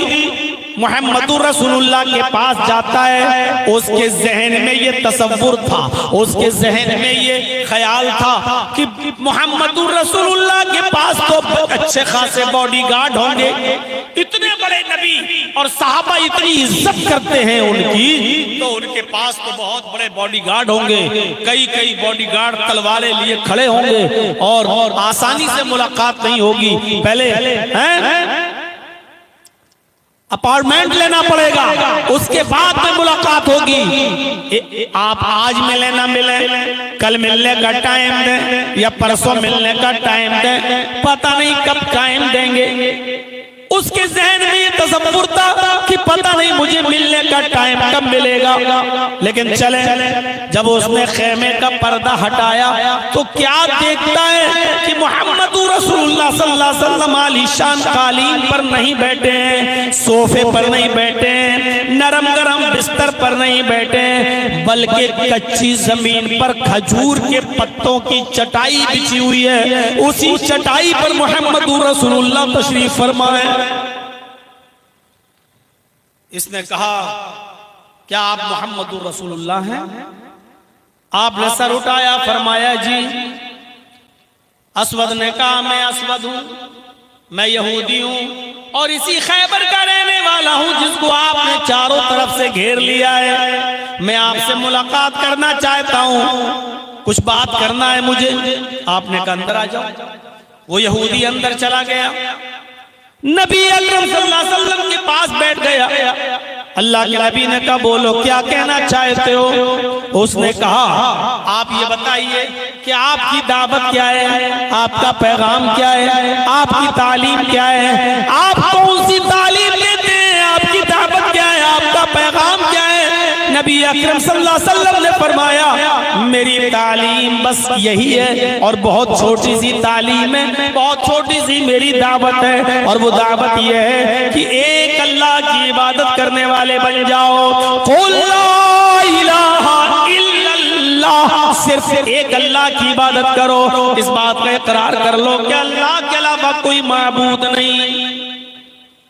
मोहम्मदुर रसूलुल्लाह के पास जाता है। उसके जहन में ये तसव्वुर था, उसके जहन में ये ख्याल था कि मोहम्मदुर रसूलुल्लाह के पास तो अच्छे खासे बॉडीगार्ड होंगे, इतने बड़े नबी और सहाबा इतनी इज्जत करते हैं उनकी, तो उनके पास तो बहुत बड़े बॉडीगार्ड होंगे, कई कई बॉडीगार्ड तलवारें लिए खड़े होंगे और आसानी से मुलाकात नहीं होगी। पहले हैं अपार्टमेंट लेना पड़ेगा, उसके बाद में मुलाकात होगी। आप आज मिले ना मिले, कल मिलने का टाइम दें या परसों मिलने का टाइम दें, पता नहीं कब टाइम देंगे। उसके जहन में ये तसव्वुर था कि पता नहीं मुझे मिलने का टाइम कब मिलेगा। लेकिन चले जब उसने खेमे का पर्दा हटाया तो क्या देखता है कि मोहम्मदुर रसूलुल्लाह सल्लल्लाहु अलैहि वसल्लम आलीशान कालीन पर नहीं बैठे हैं, सोफे पर नहीं बैठे हैं, नरम गरम बिस्तर पर नहीं बैठे हैं, बल्कि कच्ची जमीन पर खजूर के पत्तों की चटाई बिछी हुई है। उसी चटाई पर मोहम्मदुर रसूलुल्लाह तशरीफ फरमा है। इसने कहा क्या आप मोहम्मदुर रसूलुल्लाह हैं? आपने सर उठाया, फरमाया जी। असवद ने कहा मैं असवद हूं, मैं यहूदी हूं और इसी खैबर का रहने वाला हूं जिसको आपने चारों तरफ से घेर लिया है। मैं आपसे मुलाकात करना चाहता हूं, कुछ बात करना है मुझे। आपने कहा अंदर आ जाओ। वो यहूदी अंदर चला गया, नबी अकरम सल्लल्लाहु अलैहि वसल्लम के पास बैठ गया। अल्लाह के नबी ने कहा बोलो क्या कहना चाहते हो? उसने कहा आप ये बताइए कि आपकी दावत क्या है, आपका पैगाम क्या है, आपकी तालीम क्या है, आप कौन सी तालीम देते हैं, आपकी दावत क्या है, आपका पैगाम क्या है? नबी अकरम सल्लल्लाहु अलैहि वसल्लम ने फरमाया मेरी तालीम बस यही है और बहुत छोटी सी तालीम है, बहुत छोटी सी मेरी दावत है और वो दावत यह है कि एक अल्लाह की इबादत करने वाले बन जाओ। कुल ला इलाहा इल्लल्लाह, सिर्फ एक अल्लाह की इबादत करो, इस बात का इकरार कर लो कि अल्लाह के अलावा कोई माबूद नहीं।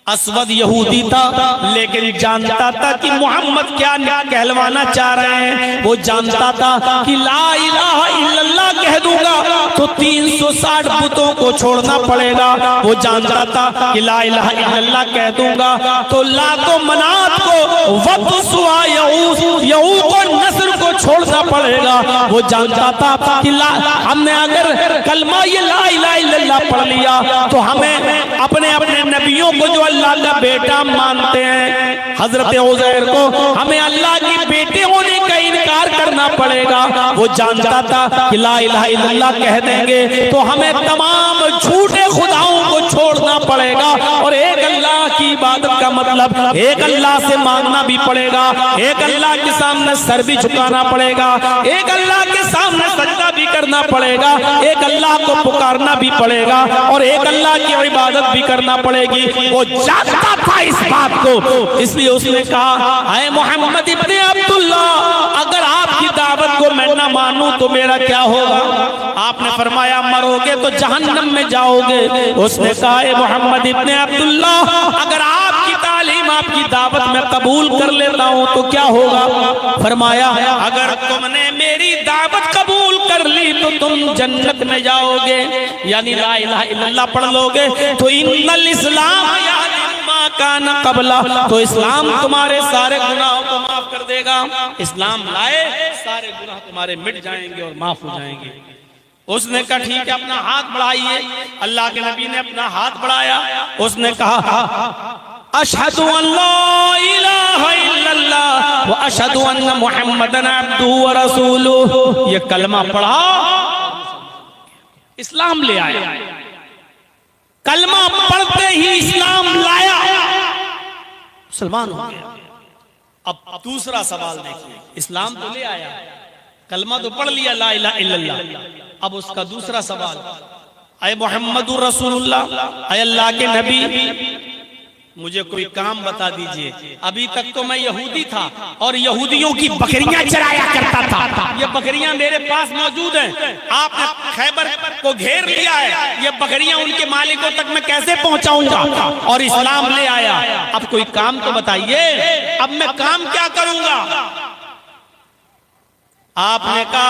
असवद यहूदी था लेकिन जानता था कि मोहम्मद क्या कहलवाना चाह रहे हैं। वो जानता था कि ला इलाहा इल्लल्लाह कह दूंगा तो 360 बुतों को छोड़ना पड़ेगा। वो जानता था कि ला इलाहा इल्लल्लाह कह दूंगा तो लातो मनात को वक्त सुआ यऊक और नस्र को छोड़ना पड़ेगा। वो जानता था कि हमने अगर कलमा ये ला इलाहा इल्लल्लाह पढ़ लिया तो हमें अपने अपने नबियों को जो अल्लाह का बेटा मानते हैं, हजरत उज़ैर को, हमें अल्लाह के बेटे होने का इनकार करना पड़ेगा। वो जानता था कि ला इलाहा इल्लल्लाह कह देंगे तो हमें तमाम झूठे खुदाओं को छोड़ना पड़ेगा और एक अल्लाह की इबादत का मतलब एक अल्लाह से मांगना भी पड़ेगा, एक अल्लाह के सामने सर भी झुकाना पड़ेगा, एक अल्लाह के सामने सजदा भी करना पड़ेगा, एक अल्लाह को पुकारना भी पड़ेगा और एक अल्लाह की इबादत भी करना पड़ेगी। वो जानता था इस बात को, इसलिए उसने कहा, ऐ मोहम्मद इब्ने अब्दुल्ला, अगर आपकी दावत को मैं ना मानूं तो मेरा क्या होगा? आपने फरमाया मरोगे तो जहन्नम में जाओगे। उसने कहा, ऐ मोहम्मद इब्ने अब्दुल्ला, अगर आपकी तालीम आपकी दावत में कबूल कर लेता हूं तो क्या होगा? फरमाया, अगर तुमने मेरी दावत कबूल कर ली तो तुम जन्नत में जाओगे, यानी ला इलाहा इल्लल्लाह पढ़ लोगे तो इन्नल इस्लाम कान कबला, तो इस्लाम तुम्हारे सारे गुनाहों को माफ कर देगा। इस्लाम लाए सारे गुनाह तुम्हारे मिट जाएंगे और माफ हो जाएंगे। उसने कहा ठीक है, अपना हाथ बढ़ाइए। अल्लाह के नबी ने अपना हाथ बढ़ाया। उसने कहा, अशहदु अल्ला इलाहा इल्लल्लाह व अशहदु अन्ना मुहम्मदन अब्दुहु व रसूलुहु। ये कलमा पढ़ा, इस्लाम ले आया। कलमा पढ़ते ही इस्लाम लाया, मुसलमान हो गया। अब दूसरा सवाल देखिए, इस्लाम तो ले आया, कलमा तो पढ़ लिया ला इलाहा इल्लल्लाह, अब उसका दूसरा सवाल, ऐ मोहम्मदुर रसूलुल्लाह, ऐ अल्लाह के नबी, मुझे कोई काम बता दीजिए। अभी तक तो मैं यहूदी था और यहूदियों की बकरियां चराया करता था। ये बकरियां मेरे पास मौजूद हैं। आपने खैबर को घेर लिया है, ये बकरियां उनके मालिकों तक मैं कैसे पहुंचाऊंगा? और इस्लाम ले आया, अब कोई काम तो बताइए, अब मैं काम क्या करूंगा? आपने कहा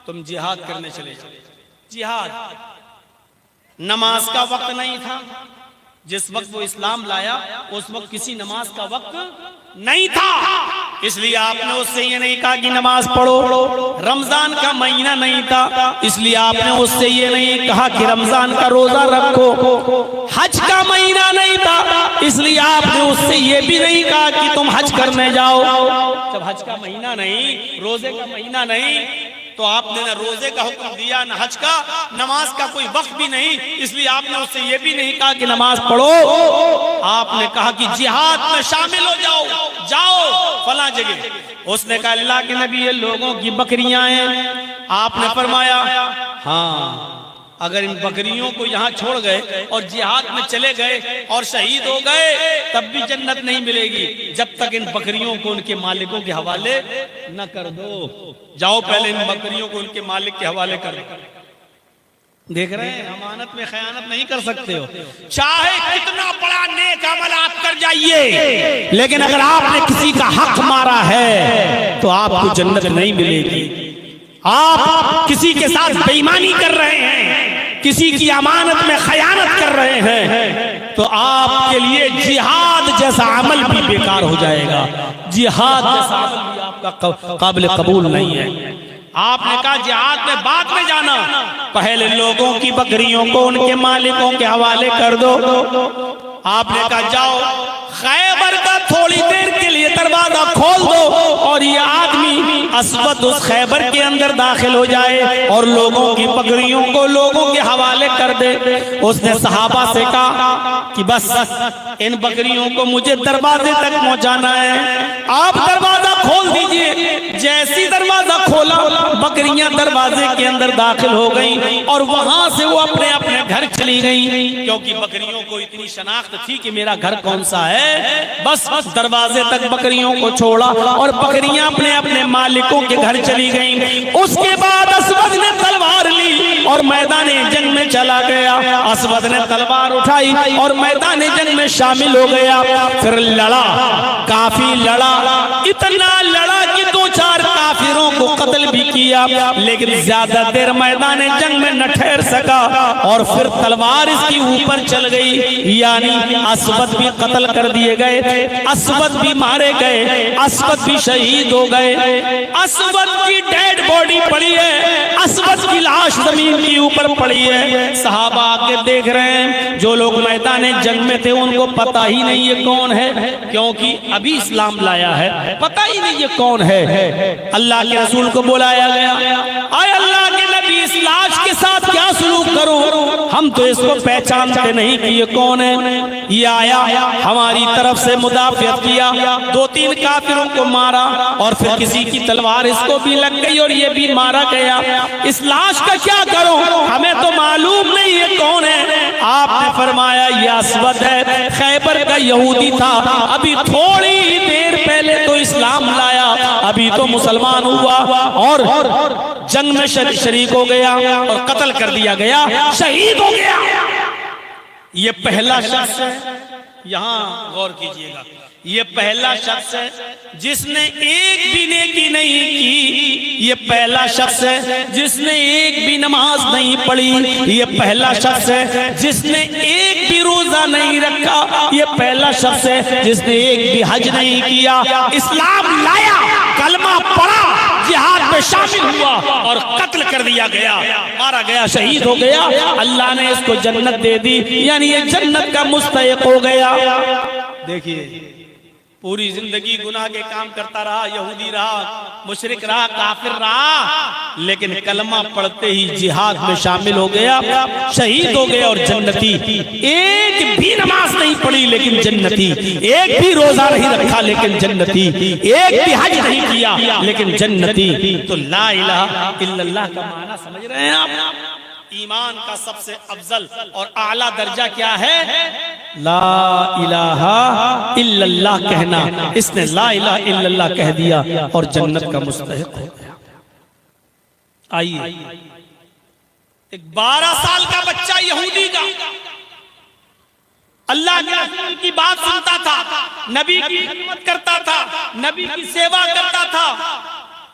तुम जिहाद करने चले। जिहाद, नमाज का वक्त नहीं था जिस वक्त वो इस्लाम लाया, उस वक्त किसी नमाज का वक्त नहीं था, इसलिए आपने उससे ये नहीं कहा कि नमाज पढ़ो। रमजान का महीना नहीं था, इसलिए आपने उससे ये नहीं कहा कि रमजान का रोजा रखो। हज का महीना नहीं था, इसलिए आपने उससे ये भी नहीं कहा कि तुम हज करने जाओ। जब हज का महीना नहीं, रोजे का महीना नहीं, तो आपने ना रोजे का हुक्म दिया, ना हज का, नमाज का कोई वक्त भी नहीं, इसलिए आपने उससे ये भी नहीं कहा कि नमाज पढ़ो। आपने कहा कि जिहाद में शामिल हो जाओ, जाओ फला जगह। उसने कहा अल्लाह के नबी, ये लोगों की बकरियां हैं। आपने फरमाया, हाँ, अगर इन बकरियों को यहाँ छोड़ गए और जिहाद में चले गए और शहीद हो गए तब भी जन्नत नहीं मिलेगी, जब तक इन बकरियों को उनके मालिकों के हवाले न कर दो। जाओ पहले इन बकरियों को उनके मालिक के हवाले कर दो। देख रहे हैं, अमानत में खयानत नहीं कर सकते हो, चाहे कितना बड़ा नेक अमल आप कर जाइए, लेकिन अगर आपने किसी का हक मारा है तो आपको जन्नत नहीं मिलेगी। आप किसी के साथ बेईमानी कर रहे हैं, किसी की अमानत में खयानत कर रहे हैं, तो आपके लिए जिहाद जैसा अमल भी बेकार हो जाएगा। जिहाद जैसा अमल भी आपका काबिल कबूल नहीं है। आपने कहा जिहाद में बाद में जाना, पहले लोगों की बकरियों को उनके मालिकों के हवाले कर दो। आपने कहा जाओ खैबर का थोड़ी देर के लिए दरवाजा खोल दो और ये आदमी अस्वद उस खैबर के अंदर दाखिल हो जाए और लोगों की बकरियों को लोगों के हवाले कर दे। उसने सहाबा से कहा कि बस इन बकरियों को मुझे दरवाजे तक पहुंचाना है, आप दरवाजा खोल दीजिए। जैसी दरवाजा खोला, बकरियां दरवाजे के अंदर दाखिल हो गई और वहां से वो अपने अपने घर चली गई, क्योंकि बकरियों को इतनी शनाख्त थी कि मेरा घर कौन सा है। बस दरवाजे तक बकरियों को छोड़ा और बकरियां अपने अपने मालिकों के घर चली गईं। उसके बाद असवद ने तलवार ली और मैदान जंग में चला गया। असवद ने तलवार उठाई और मैदान जंग में शामिल हो गया। फिर लड़ा, काफी लड़ा, इतना लड़ा कि 2-4 काफिरों को कत्ल भी किया, लेकिन ज्यादा देर मैदान जंग में न ठहर सका और फिर तलवार इसकी ऊपर चल गई, यानी असवद भी कत्ल कर दिए गए, असवद भी मारे गए, असवद भी शहीद हो गए। असवद की डेड बॉडी पड़ी है, असवद की लाश जमीन के ऊपर पड़ी है। सहाबा आके देख रहे हैं, जो लोग मैदान जंग में थे उनको पता ही नहीं ये कौन है, क्योंकि अभी इस्लाम लाया है, पता ही नहीं ये कौन है। अल्लाह के रसूल को बुलाया गया, आए अल्लाह के नबी इस लाश के साथ क्या सलूक करूं, हम तो इसको पहचानते नहीं कि ये कौन है। ये आया, हमारी तरफ से मुदाफियत किया, 2-3 काफिरों को मारा और फिर किसी की तलवार इसको भी लग गई और ये भी मारा गया। इस लाश का क्या करूं, हमें तो मालूम नहीं ये कौन है। आपने फरमाया ये असवद है, खैबर का यहूदी था, अभी थोड़ी ही देर पहले तो इस्लाम लाया, अभी तो मुसलमान हुआ और जंग में शरीक हो गया और कत्ल कर दिया गया, शहीद हो गया। ये पहला शख्स है, यहां गौर कीजिएगा, ये पहला शख्स है जिसने एक भी नेकी नहीं की, ये पहला शख्स है जिसने एक भी नमाज नहीं पढ़ी, ये पहला शख्स है जिसने एक भी रोजा नहीं रखा, ये पहला शख्स है जिसने एक भी हज नहीं किया। इस्लाम लाया, कलमा पढ़ा, जिहाद में शामिल हुआ और कत्ल कर दिया गया, मारा गया, शहीद हो गया। अल्लाह ने इसको जन्नत दे दी, यानी ये जन्नत का मुस्तहिक हो गया। देखिए, पूरी जिंदगी गुनाह के काम करता रहा, यहूदी रहा, मुशरिक रहा, काफिर रहा, लेकिन कलमा पढ़ते ही जिहाद में शामिल हो गया, शहीद हो गया और जन्नती। एक भी नमाज नहीं पढ़ी लेकिन जन्नती, एक भी रोजा नहीं रखा लेकिन जन्नती, एक भी हज नहीं किया लेकिन जन्नती। तो ला इलाहा इल्लल्लाह का माना समझ रहे हैं आप? ईमान का सबसे अफजल और आला दर्जा क्या है? ला इलाहा इल्लल्लाह कहना। इसने ला इलाहा इल्लल्लाह कह दिया और जन्नत का मुस्तहिक हो गया। आइए, एक 12 साल का बच्चा यहूदी का अल्लाह के रसूल की बात सुनता था, नबी की खिदमत करता था, नबी की सेवा करता था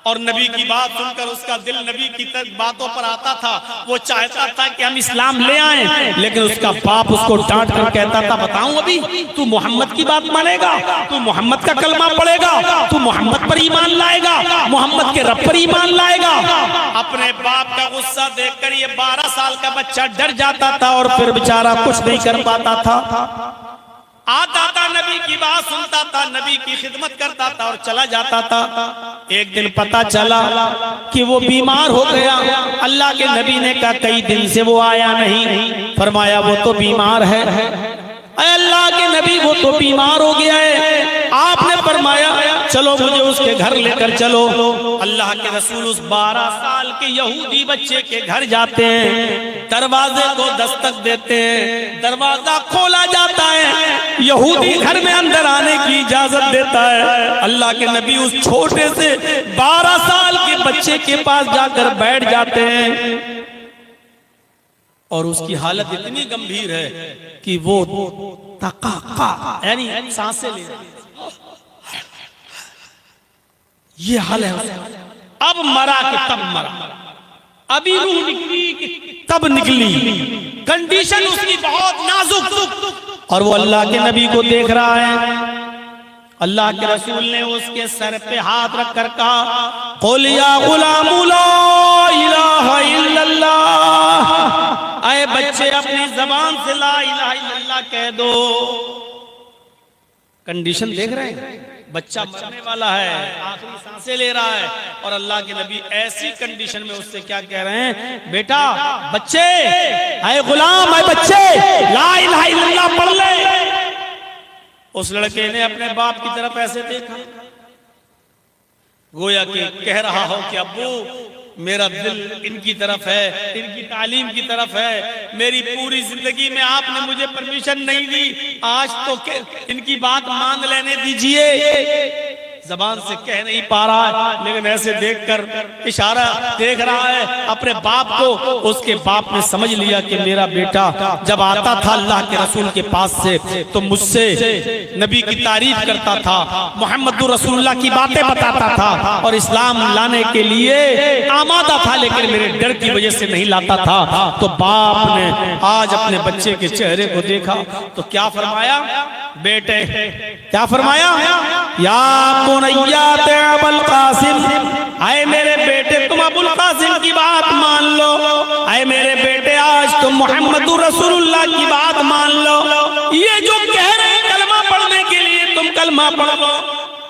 और नबी की बात सुनकर उसका दिल नबी की बातों पर आता था। वो चाहता था कि हम इस्लाम ले आए, लेकिन उसका बाप उसको डांट कर कहता था, बताऊं अभी तू मोहम्मद की बात मानेगा, तू मोहम्मद का कलमा पढ़ेगा, तू मोहम्मद पर ईमान लाएगा, मोहम्मद के रब पर ईमान लाएगा। अपने बाप का गुस्सा देखकर ये 12 साल का बच्चा डर जाता था और फिर बेचारा कुछ नहीं कर पाता था। आता था, नबी की बात सुनता था, नबी की खिदमत करता था और चला जाता था। एक दिन पता चला कि वो बीमार हो गया। अल्लाह के नबी ने कहा कई दिन से वो आया नहीं। फरमाया वो तो बीमार है। अल्लाह के नबी वो तो बीमार हो गया है। आपने फरमाया चलो मुझे उसके घर लेकर चलो। अल्लाह के रसूल उस 12 साल के यहूदी बच्चे के घर जाते हैं, दरवाजे को दस्तक देते हैं, दरवाजा खोला जाता है, यहूदी घर में अंदर आने की इजाजत देता है। अल्लाह के नबी उस छोटे से 12 साल के बच्चे के पास जाकर बैठ जाते हैं और उसकी हालत इतनी गंभीर है कि वो तकाका यानी सांसें ले रहा है। ये हाल है। अब मरा कि तब मरा, अभी रूह निकली तब निकली, कंडीशन उसकी बहुत नाजुक। और वो अल्लाह के नबी को देख रहा है। अल्लाह के रसूल ने उसके सर पे हाथ रख कर कहा, क़ुल या गुलाम ला इलाहा इल्लल्लाह, आए बच्चे अपनी जबान से ला इलाहा इल्लल्लाह कह दो। कंडीशन देख रहे हैं, बच्चा मरने वाला है, आखिरी सांसें ले रहा है और अल्लाह के नबी ऐसी कंडीशन में उससे क्या कह रहे हैं, बेटा बच्चे, आए गुलाम, आए बच्चे, ला इलाहा इल्लल्लाह पढ़ ले। उस लड़के ने अपने बाप की तरफ ऐसे देखा, गोया कि कह रहा हो कि अब्बू मेरा दिल इनकी तरफ है, इनकी तालीम की तरफ है, मेरी पूरी जिंदगी में आपने मुझे परमिशन नहीं दी, आज तो इनकी बात मान लेने दीजिए। जबान से कह नहीं पा रहा है, लेकिन ऐसे देखकर इशारा देख रहा है अपने बाप को। उसके बाप ने समझ लिया कि मेरा बेटा जब आता था अल्लाह के रसूल के पास से तो मुझसे नबी की तारीफ करता था, मोहम्मद रसूलुल्लाह की बातें बताता था और इस्लाम लाने के लिए आमादा था, लेकिन मेरे डर की वजह से नहीं लाता था। तो बाप ने आज अपने बच्चे के चेहरे को देखा तो क्या फरमाया? बेटे, क्या फरमाया? या बुनैया अबुल कासिम, आए मेरे बेटे तुम अबुल कासिम की बात मान लो। आए मेरे बेटे आज तुम मोहम्मद रसूलुल्लाह की बात मान लो। ये जो कह रहे हैं कलमा पढ़ने के लिए, तुम कलमा पढ़ो।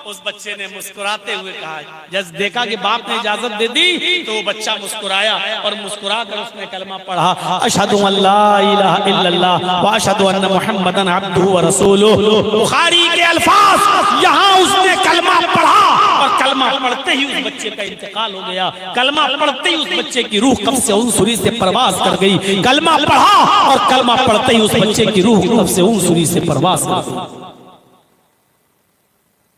उस बच्चे ने मुस्कुराते हुए कहा, जब देखा कि बाप ने इजाजत दे दी तो वो बच्चा मुस्कुराया और मुस्कुराकर उसने कलमा पढ़ा, अशहदु अल्ला इलाहा इल्लल्लाह व अशहदु अन्ना मुहम्मदन अब्दुहु व रसूलुहु। बुखारी के अल्फाज, यहाँ उसने कलमा पढ़ा और कलमा पढ़ते ही उस बच्चे का इंतकाल हो गया। कलमा पढ़ते ही उस बच्चे की रूह कब्ज़ से उनसुरी से परवाज कर गई। कलमा पढ़ा और कलमा पढ़ते ही उस बच्चे की रूह कब्ज़ से उनसुरी से परवाज कर गई।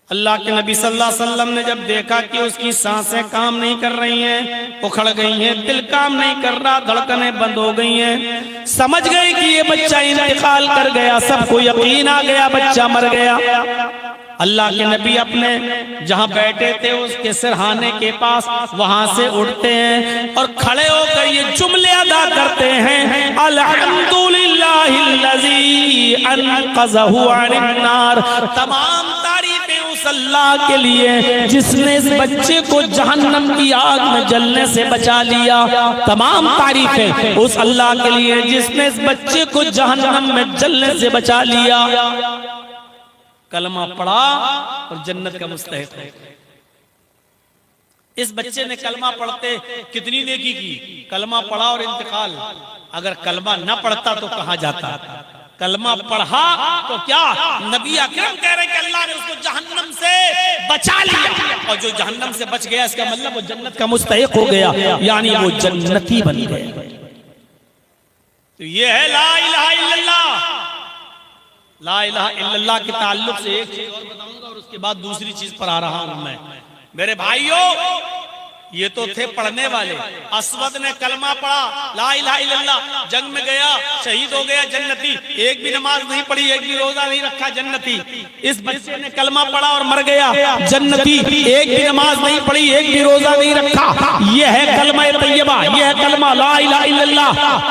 अल्लाह के नबी सल्लल्लाहु अलैहि वसल्लम ने जब देखा कि उसकी सांसें काम नहीं कर रही हैं, उखड़ गई हैं, दिल काम नहीं कर रहा, धड़कनें बंद हो गई हैं, समझ गए कि ये बच्चा इंतकाल कर गया। सबको यकीन आ गया बच्चा मर गया। अल्लाह के नबी अपने जहां बैठे थे उसके सिरहाने के पास वहां से उठते हैं और खड़े होकर ये जुमले अदा करते हैं, अल्हम्दुलिल्लाहिल्लज़ी अनक़ज़हु अनिन्नार। तमाम तारीफें उस अल्लाह के लिए जिसने इस बच्चे को जहन्नम की आग में जलने से बचा लिया। तमाम तारीफें उस अल्लाह के लिए जिसने इस बच्चे को जहन्नम में जलने से बचा लिया। कलमा पढ़ा और जन्नत का मुस्तहिक है। इस बच्चे ने कलमा पढ़ते कितनी नेकी की, कलमा पढ़ा और इंतकाल। अगर कलमा न पढ़ता तो कहां जाता? कलमा पढ़ा तो क्या नबी अकरम कह रहे हैं कि अल्लाह ने उसको जहन्नम से बचा लिया, और जो जहन्नम से बच गया इसका मतलब वो जन्नत का मुस्तहिक हो गया, यानी वो जन्नती बन गया। तो ये है ला इलाहा इल्लल्लाह। ला इलाहा इल्लल्लाह के ताल्लुक से एक चीज और बताऊंगा और उसके बाद दूसरी चीज पर आ रहा हूं मैं। मेरे भाइयों, ये तो थे पढ़ने वाले। असवद ने कलमा पढ़ा, ला इलाहा इल्लल्लाह, जंग में गया, शहीद हो गया, जन्नती। एक भी नमाज नहीं पढ़ी, एक भी रोजा नहीं रखा, जन्नती। इस बच्चे ने कलमा पढ़ा और मर गया, जन्नती। एक भी नमाज नहीं पढ़ी, एक भी रोजा नहीं रखा। ये है कलमा तैयबा, ये है कलमा ला इलाहा इल्लल्लाह।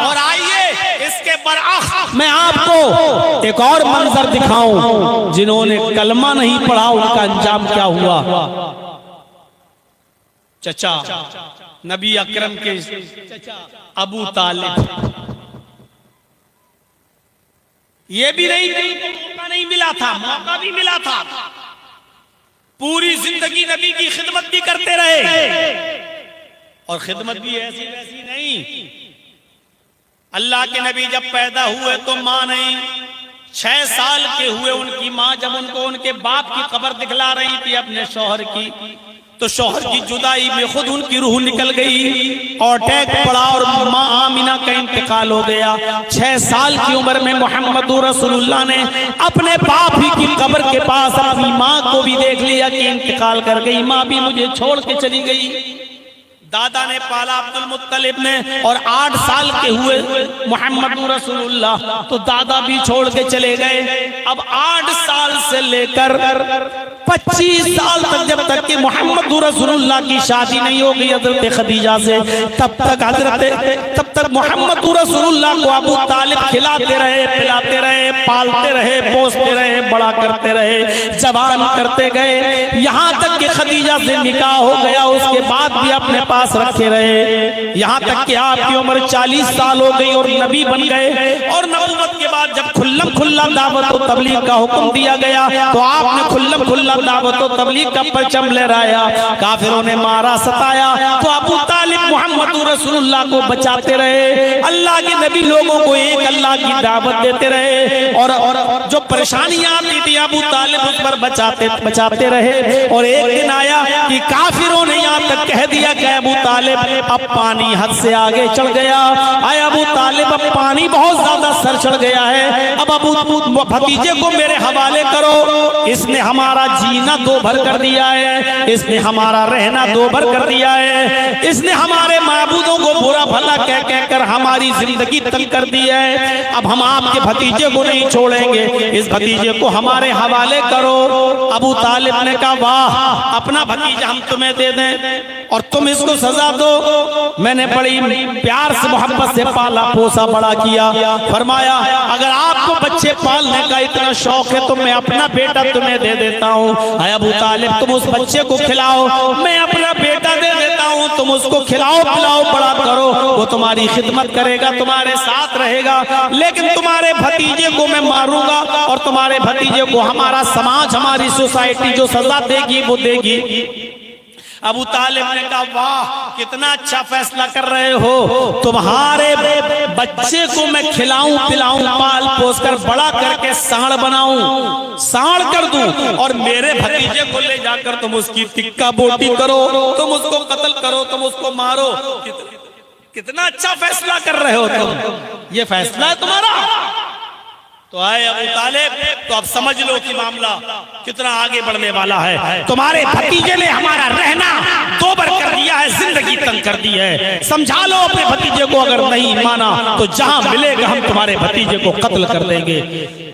और आइए इसके बरअक्स मैं आपको एक और मंजर दिखाऊं, जिन्होंने कलमा नहीं पढ़ा उनका अंजाम क्या हुआ। चचा नबी अकरम के चचा अबू तालिब, ये भी नहीं मौका नहीं मिला था, मौका भी मिला था। पूरी जिंदगी नबी की खिदमत भी करते रहे और खिदमत भी ऐसी वैसी नहीं। अल्लाह के नबी जब पैदा हुए तो माँ नहीं, 6 साल के हुए उनकी माँ जब उनको उनके बाप की कब्र दिखला रही थी अपने शौहर की, तो शौहर की जुदाई में खुद उनकी रूह निकल गई और अटैक पड़ा और माँ आमिना का इंतकाल हो गया। 6 साल की उम्र में मोहम्मद रसूलुल्लाह ने अपने बाप ही की कब्र के पास अपनी माँ को भी देख लिया कि इंतकाल कर गई, माँ भी मुझे छोड़ के चली गई। दादा ने पाला अब्दुल मुत्तलिब ने, और 8 साल के हुए मोहम्मद रसूलुल्लाह, तो दादा भी छोड़ के चले गए। अब 8 साल से लेकर 25 साल तक, जब तक कि मोहम्मद रसूलुल्लाह की शादी नहीं हो गई हजरत खदीजा से, तब तक मोहम्मद रसूलुल्लाह को अबू तालिब खिलाते रहे, पिलाते रहे, पालते रहे, पोसते रहे, बड़ा करते रहे, जवान करते गए, यहाँ तक कि खदीजा से निकाह हो गया। उसके बाद भी अपने पास रखे रहे, यहाँ तक कि आपकी उम्र 40 साल हो गई और नबी बन गए। और नबूवत के बाद जब खुल्लम खुल्ला दावत और तबलीग का हुक्म दिया गया तो आपने खुल्लम खुल्ला दावत और तबलीग का परचम लहराया। काफिरों ने मारा, सताया, तो अबू तालिब मोहम्मद रसूलुल्लाह को बचाते रहे। अल्लाह के नबी लोगों को एक अल्लाह की दावत देते रहे और जो परेशानियां आती थी अबू तालिब उस पर बचाते रहे। और एक दिन आया कि काफिरों ने यहाँ तक कह दिया कि अबू तालिब अब पानी हद से आगे चढ़ गया। आए अबू तालिब अब पानी बहुत ज्यादा सर चढ़ गया है, अब अबू भतीजे को मेरे हवाले करो, इसने हमारा जीना दो भर कर दिया है, इसने हमारा रहना दो भर कर दिया है, इसने हमारे माबूदों को बुरा भला कह कह कर हमारी जिंदगी तंग कर दी है। अब हम आपके भतीजे को नहीं छोड़ेंगे, इस भतीजे को हमारे हवाले करो। अबू तालिब ने कहा वाह, अपना भतीजा हम तुम्हें दे दें और तुम इसको सजा दो। मैंने बड़ी प्यार से मोहब्बत से पाला पोसा बड़ा किया। फरमाया अगर आपको बच्चे पालने का इतना शौक है तो मैं अपना बेटा तुम्हें दे देता हूँ। अबू तालिब तुम उस बच्चे को खिलाओ, मैं अपना बेटा दे देता हूँ, तुम उसको खिलाओ पिलाओ बड़ा करो, वो तुम्हारी खिदमत करेगा, तुम्हारे साथ रहेगा, लेकिन तुम्हारे भतीजे को मैं मारूंगा और तुम्हारे भतीजे को हमारा समाज हमारी सोसाइटी जो सजा देगी वो देगी। अबू तालिब ने कहा वाह कितना अच्छा फैसला कर रहे हो, तुम्हारे बच्चे को मैं खिलाऊं पिलाऊं पाल पोस कर बड़ा करके सांड बनाऊं, सांड कर दूं और मेरे भतीजे को ले जाकर तुम उसकी टिक्का बोटी करो, तुम उसको कत्ल करो, तुम उसको मारो। कितना अच्छा फैसला कर रहे हो तुम, ये फैसला है तुम्हारा। तो आए अबू तालिब, तो अब समझ लो कि मामला कितना आगे बढ़ने वाला है। तुम्हारे भतीजे ने हमारा रहना दोबर कर दिया है, जिंदगी तंग कर दी है, समझा लो अपने भतीजे को, अगर नहीं माना तो जहां मिलेगा हम तुम्हारे भतीजे को कत्ल कर देंगे।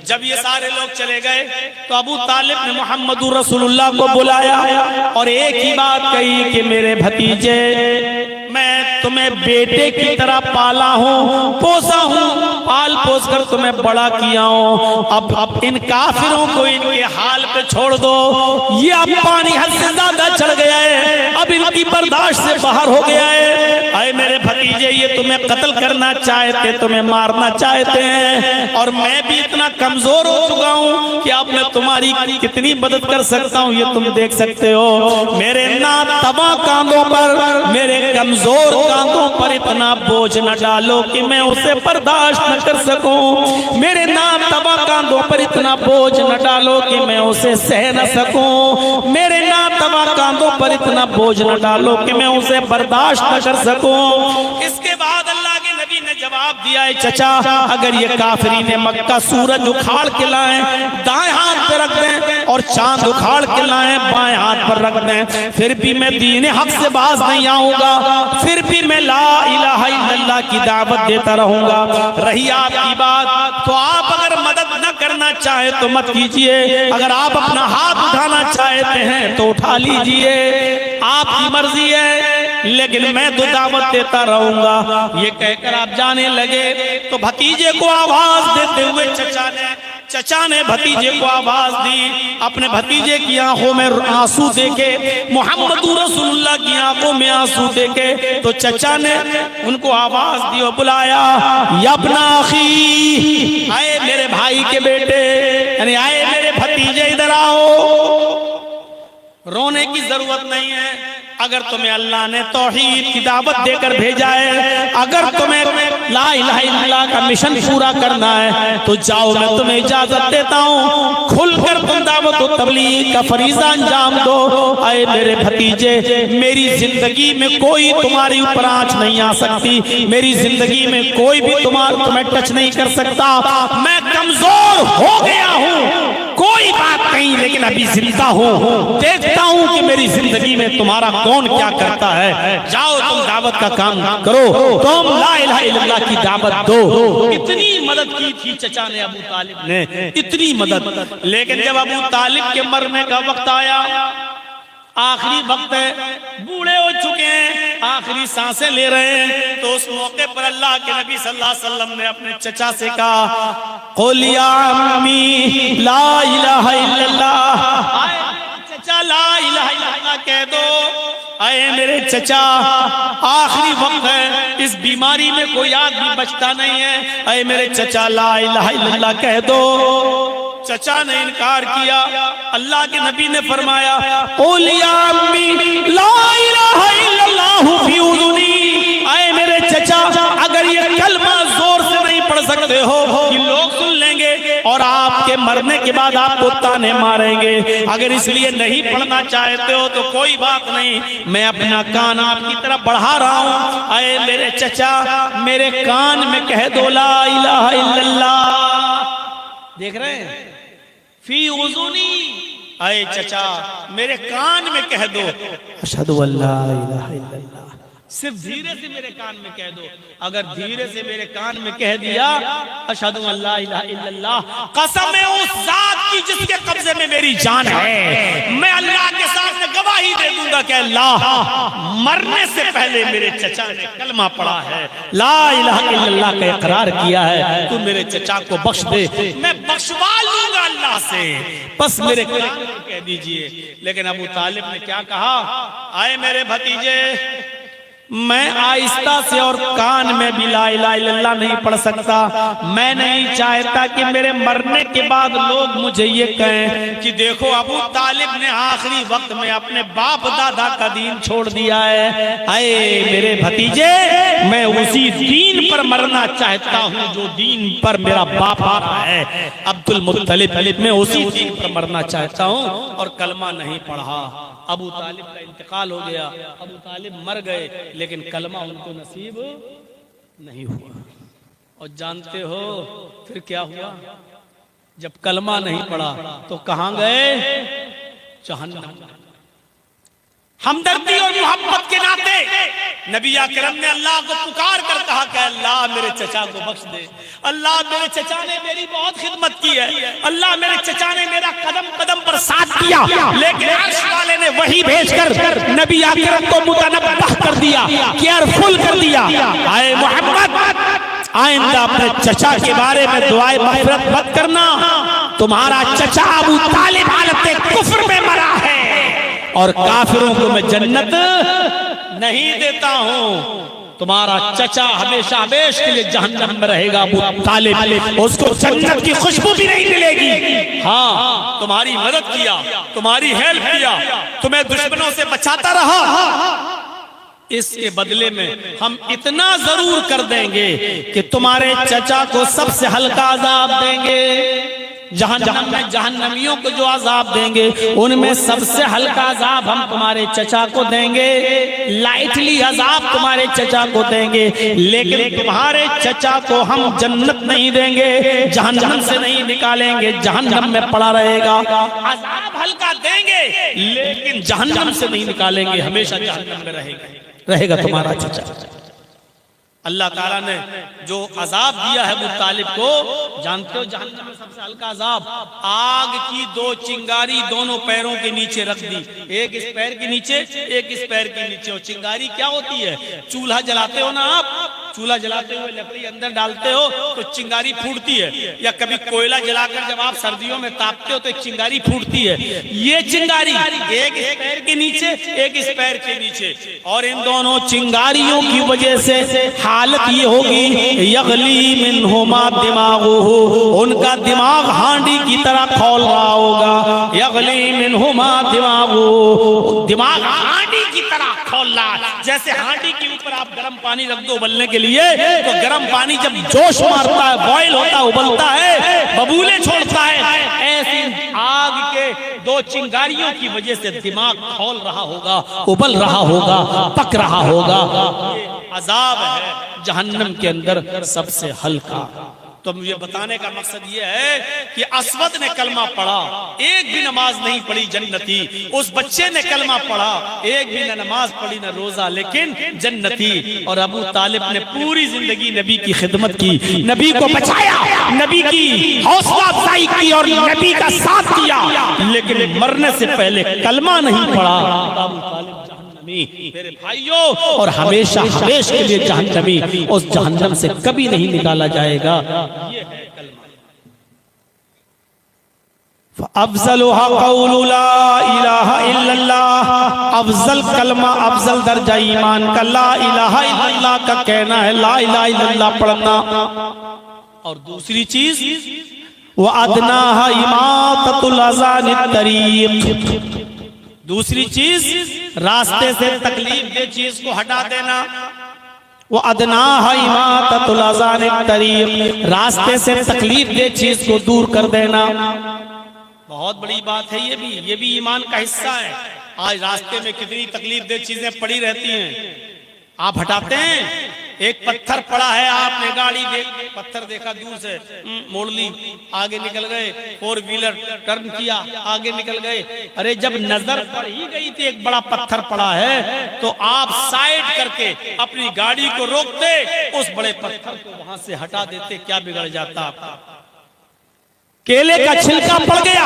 जब ये सारे लोग चले गए तो अबू तालिब ने मोहम्मदुर रसूलुल्लाह को बुलाया और एक ही बात कही कि मेरे भतीजे मैं तुम्हें बेटे की तरह पाला हूँ, पोसा हूँ, पाल पोस कर तुम्हें बड़ा किया हूँ। अब इन काफिरों को इनके हाल पे छोड़ दो, ये अब पानी हद से ज्यादा चढ़ गया है, अब इनकी बर्दाश्त से बाहर हो गया है। अरे मेरे भतीजे ये तुम्हें कत्ल करना चाहते, तुम्हें मारना चाहते हैं और मैं भी इतना कमजोर हो चुका हूँ कि अब मैं तुम्हारी कितनी मदद कर सकता हूँ ये तुम देख सकते हो। मेरे नातवा कांधों पर, मेरे कमजोर कांधों पर इतना बोझ न डालो कि मैं उसे बर्दाश्त न कर सकूं, मेरे नातवा कांधों पर इतना बोझ न डालो कि मैं उसे सह न सकूं, मेरे नातवा कांधों पर इतना बोझ न डालो कि मैं उसे बर्दाश्त न कर सकूं। इसके बाद अल्लाह के नबी ने जवाब दिया है चचा अगर ये काफिरीन मक्का सूरज उखाड़ के लाएं दाएं हाथ पे रख दें और चांद उखाड़ के लाएं बाएं हाथ पर रख दें, फिर भी मैं दीन हक से बाज नहीं आऊंगा, फिर भी मैं ला इलाहा इल्लल्लाह की दावत देता रहूंगा। रही आपकी बात तो आप अगर मदद न करना चाहे तो मत कीजिए, अगर आप अपना हाथ उठाना चाहते हैं तो उठा लीजिए, आपकी मर्जी है, लेकिन मैं तो दावत देता रहूंगा। ये कहकर आप जाने लगे तो भतीजे को आवाज देते हुए चचा ने भतीजे को आवाज दी, अपने भतीजे की आंखों में आंसू देके, मोहम्मदुर रसूलुल्लाह की आंखों में आंसू देके, तो चचा ने उनको आवाज दी और बुलाया यब्ना अखी, आए मेरे भाई के बेटे, यानी आए मेरे भतीजे इधर आओ। रोने की जरूरत नहीं है, अगर तुम्हें अल्लाह ने तौहीद की दावत देकर भेजा है, अगर तुम्हें ला इलाहा इल्लल्लाह का मिशन पूरा करना है तो जाओ, मैं तुम्हें इजाजत देता हूँ, खुलकर तुम दावत और तबलीग का फरीजा अंजाम दो। आए मेरे भतीजे, मेरी जिंदगी में कोई तुम्हारी ऊपर आंच नहीं आ सकती, मेरी जिंदगी में कोई भी तुम्हें टच नहीं कर सकता, मैं कमजोर हो गया हूँ, कोई बात नहीं, लेकिन अभी जिंदा हूँ, देखता हूँ कि मेरी जिंदगी में तुम्हारा कौन क्या करता है। जाओ तुम दावत का काम करो, तुम ला इलाहा इल्लल्लाह की दावत दो। इतनी मदद की थी चचा ने अबू तालिब ने, इतनी मदद। लेकिन जब अबू तालिब के मरने का वक्त आया, आखिरी वक्त है, बूढ़े हो चुके हैं, आखिरी सांसें ले रहे हैं, तो उस मौके पर अल्लाह के नबी सल्लल्लाहु अलैहि वसल्लम ने अपने चचा से कहा कुल या अम्मी ला इलाहा इल्लल्लाह, चचा ला इलाहा इल्लल्लाह कह दो। आए मेरे चचा, आखिरी वक्त है, इस बीमारी में कोई आदमी बचता नहीं है, आए मेरे चचा ला इलाहा इल्लल्लाह कह दो। चचा ने इनकार किया, अल्लाह के नबी ने फरमाया कुल या अम्मी ला इलाहा इल्लल्लाहु फी उज़ुनी, आए मेरे चचा अगर ये कलमा जोर से नहीं पढ़ सकते हो कि लोग सुन लेंगे और आपके आपके मरने के बाद आपको ताने मारेंगे। अगर इसलिए नहीं पढ़ना चाहते हो तो कोई बात नहीं, मैं अपना कान आपकी तरफ बढ़ा रहा हूँ। आए मेरे चचा, मेरे कान में कह दो ला इलाहा इल्लल्लाह। देख रहे हैं, फी उज़ुनी, आए चचा मेरे कान में कह दो अशहदु अल्ला इलाहा इल्लल्लाह। सिर्फ धीरे से मेरे कान में कह दो। अगर धीरे से मेरे कान में कह दिया अशहदु अल्ला इलाहा इल्लल्लाह, कसम है उस जात की जिसके कब्जे में मेरी जान है, मैं अल्लाह के सामने गवाही दे दूंगा कि अल्लाह मरने से पहले मेरे चचा ने कलमा पढ़ा है, ला इलाहा इल्लल्लाह का इकरार किया है, तू मेरे चचा को बख्श दे, मैं बख्शवा लूंगा अल्लाह से, बस मेरे कान में कह दीजिए। लेकिन अबू तालिब ने क्या कहा, आए मेरे भतीजे, मैं आहिस्ता से और कान में भी ला इलाहा इल्लल्लाह नहीं पढ़ सकता। मैं नहीं चाहता कि मेरे मरने के बाद लोग मुझे ये कहें कि देखो अबू तालिब ने आखिरी वक्त में अपने बाप दादा का दीन छोड़ दिया है। आए मेरे भतीजे, मैं उसी दीन पर मरना चाहता हूँ जो दीन पर मेरा बाप आ रहा है, अब्दुल मुत्तलिब, मैं उसी दीन पर मरना चाहता हूँ। और कलमा नहीं पढ़ा। अबू तालिब का इंतकाल हो गया, अबू तालिब मर गए, लेकिन कलमा उनको नसीब नहीं हुआ। और जानते हो फिर क्या हुआ? जब कलमा नहीं पड़ा तो कहां गए? जहन्नम। हमदर्दी और मोहब्बत के नाते नबी अकरम ने अल्लाह को पुकार कर कहा कि अल्लाह मेरे चचा को बख्श दे, अल्लाह मेरे चचा ने मेरी बहुत खिदमत की है, अल्लाह मेरे चचा ने मेरा कदम कदम पर साथ दिया। लेकिन अर्श वाले ने वही भेजकर नबी अकरम को मुतनब्बह कर दिया, केयरफुल कर दिया। आए मोहब्बत, आइंदा अपने चचा के बारे में दुआए मग़फ़िरत मत करना। तुम्हारा चचा अबू तालिब हालत कुफ्र में मरा है और काफिरों को मैं जन्नत नहीं देता हूँ। तुम्हारा चचा हमेशा हमेशा के लिए जहन्नम में रहेगा अबू तालिब, उसको जन्नत की खुशबू भी नहीं मिलेगी। हाँ, तुम्हारी मदद किया, तुम्हारी हेल्प किया, तुम्हें दुश्मनों से बचाता रहा, इसके बदले में हम इतना जरूर कर देंगे कि तुम्हारे चचा को सबसे हल्का अजाब देंगे। जहन्नम में जहन्नमियों को जो अजाब देंगे उनमें सबसे हल्का अजाब हम तुम्हारे चचा को देंगे, लाइटली अजाब तुम्हारे चचा को देंगे। लेकिन तुम्हारे चचा को हम जन्नत नहीं देंगे, जहन्नम से नहीं निकालेंगे, जहन्नम में पड़ा रहेगा। अजाब हल्का देंगे लेकिन जहन्नम से नहीं निकालेंगे, हमेशा जहन्नम में रहेगा तुम्हारा चचा। अल्लाह ताला ने जो अजाब दिया है अबू तालिब को, जानते हो जहन्नम में सबसे हल्का अजाब, आग की 2 चिंगारी दोनों पैरों के नीचे रख दी, एक इस पैर के नीचे, एक इस पैर के नीचे। और चिंगारी क्या होती है? चूल्हा जलाते हो ना आप, चूल्हा जलाते हुए लकड़ी अंदर डालते हो तो चिंगारी फूटती है, या कभी कोयला जलाकर जब आप सर्दियों में तापते हो तो एक चिंगारी फूटती है। ये चिंगारी एक इस पैर के नीचे, एक इस पैर के नीचे, और इन दोनों चिंगारियों की वजह से हालत ये होगी, यगली मिनहुमा दिमागुहु, उनका दिमाग हांडी की तरह खौल रहा होगा। यगली मिनहुमा दिमागुहु, दिमाग हांडी की तरह खौल रहा, जैसे हांडी के ऊपर आप गर्म पानी रख दो उबलने के लिए, तो गर्म पानी जब जोश मारता है, बॉयल होता है, उबलता है, बबूले छोड़ता है, ऐसी आग के 2 चिंगारियों की वजह से दिमाग खौल रहा होगा, उबल रहा होगा, पक रहा होगा। अजाब है जहन्नम के अंदर सबसे हल्का। तो मुझे बताने का मकसद ये है कि असवद ने कलमा पढ़ा, एक भी नमाज नहीं पढ़ी जन्नती। उस बच्चे ने कलमा पढ़ा, एक भी न नमाज पढ़ी न रोजा, लेकिन जन्नती। और अबू तालिब ने पूरी जिंदगी नबी की खिदमत की, नबी को बचाया, नबी की हौसला अफजाई की और नबी का साथ दिया, लेकिन मरने से पहले कलमा नहीं पढ़ा। अबू तालिब मेरे भाइयों, और हमेशा हमेशा के लिए जहन्नमी, उस जहन्नम से कभी नहीं निकाला जाएगा। ये है कलमा। अफजलुहा क़ौलु ला इलाहा इल्लल्लाह, अफजल कलमा, अफजल दर्जा ईमान का ला इलाहा इल्लल्लाह का कहना है, ला इलाहा इल्लल्लाह पढ़ना। और दूसरी चीज व अदनाहा इमाततुल अज़ानित तरीक़, दूसरी चीज रास्ते से तकलीफ दे चीज को हटा देना। वो अदना इमाततुल अज़ान तरीक़, रास्ते से तकलीफ दे चीज को दूर कर देना। बहुत बड़ी बात है ये भी ईमान का हिस्सा है। आज रास्ते में कितनी तकलीफ दे चीजें पड़ी रहती हैं, आप हटाते हैं। एक पत्थर पड़ा है, आपने गाड़ी पत्थर देखा दूर से, मोड़ ली, आगे निकल गए, 4 व्हीलर टर्न किया, आगे निकल गए। अरे जब नजर पड़ ही गई थी एक बड़ा पत्थर पड़ा है, तो आप साइड करके अपनी गाड़ी को रोकते, उस बड़े पत्थर को वहां से हटा देते, क्या बिगड़ जाता आपका। केले का छिलका पड़ गया,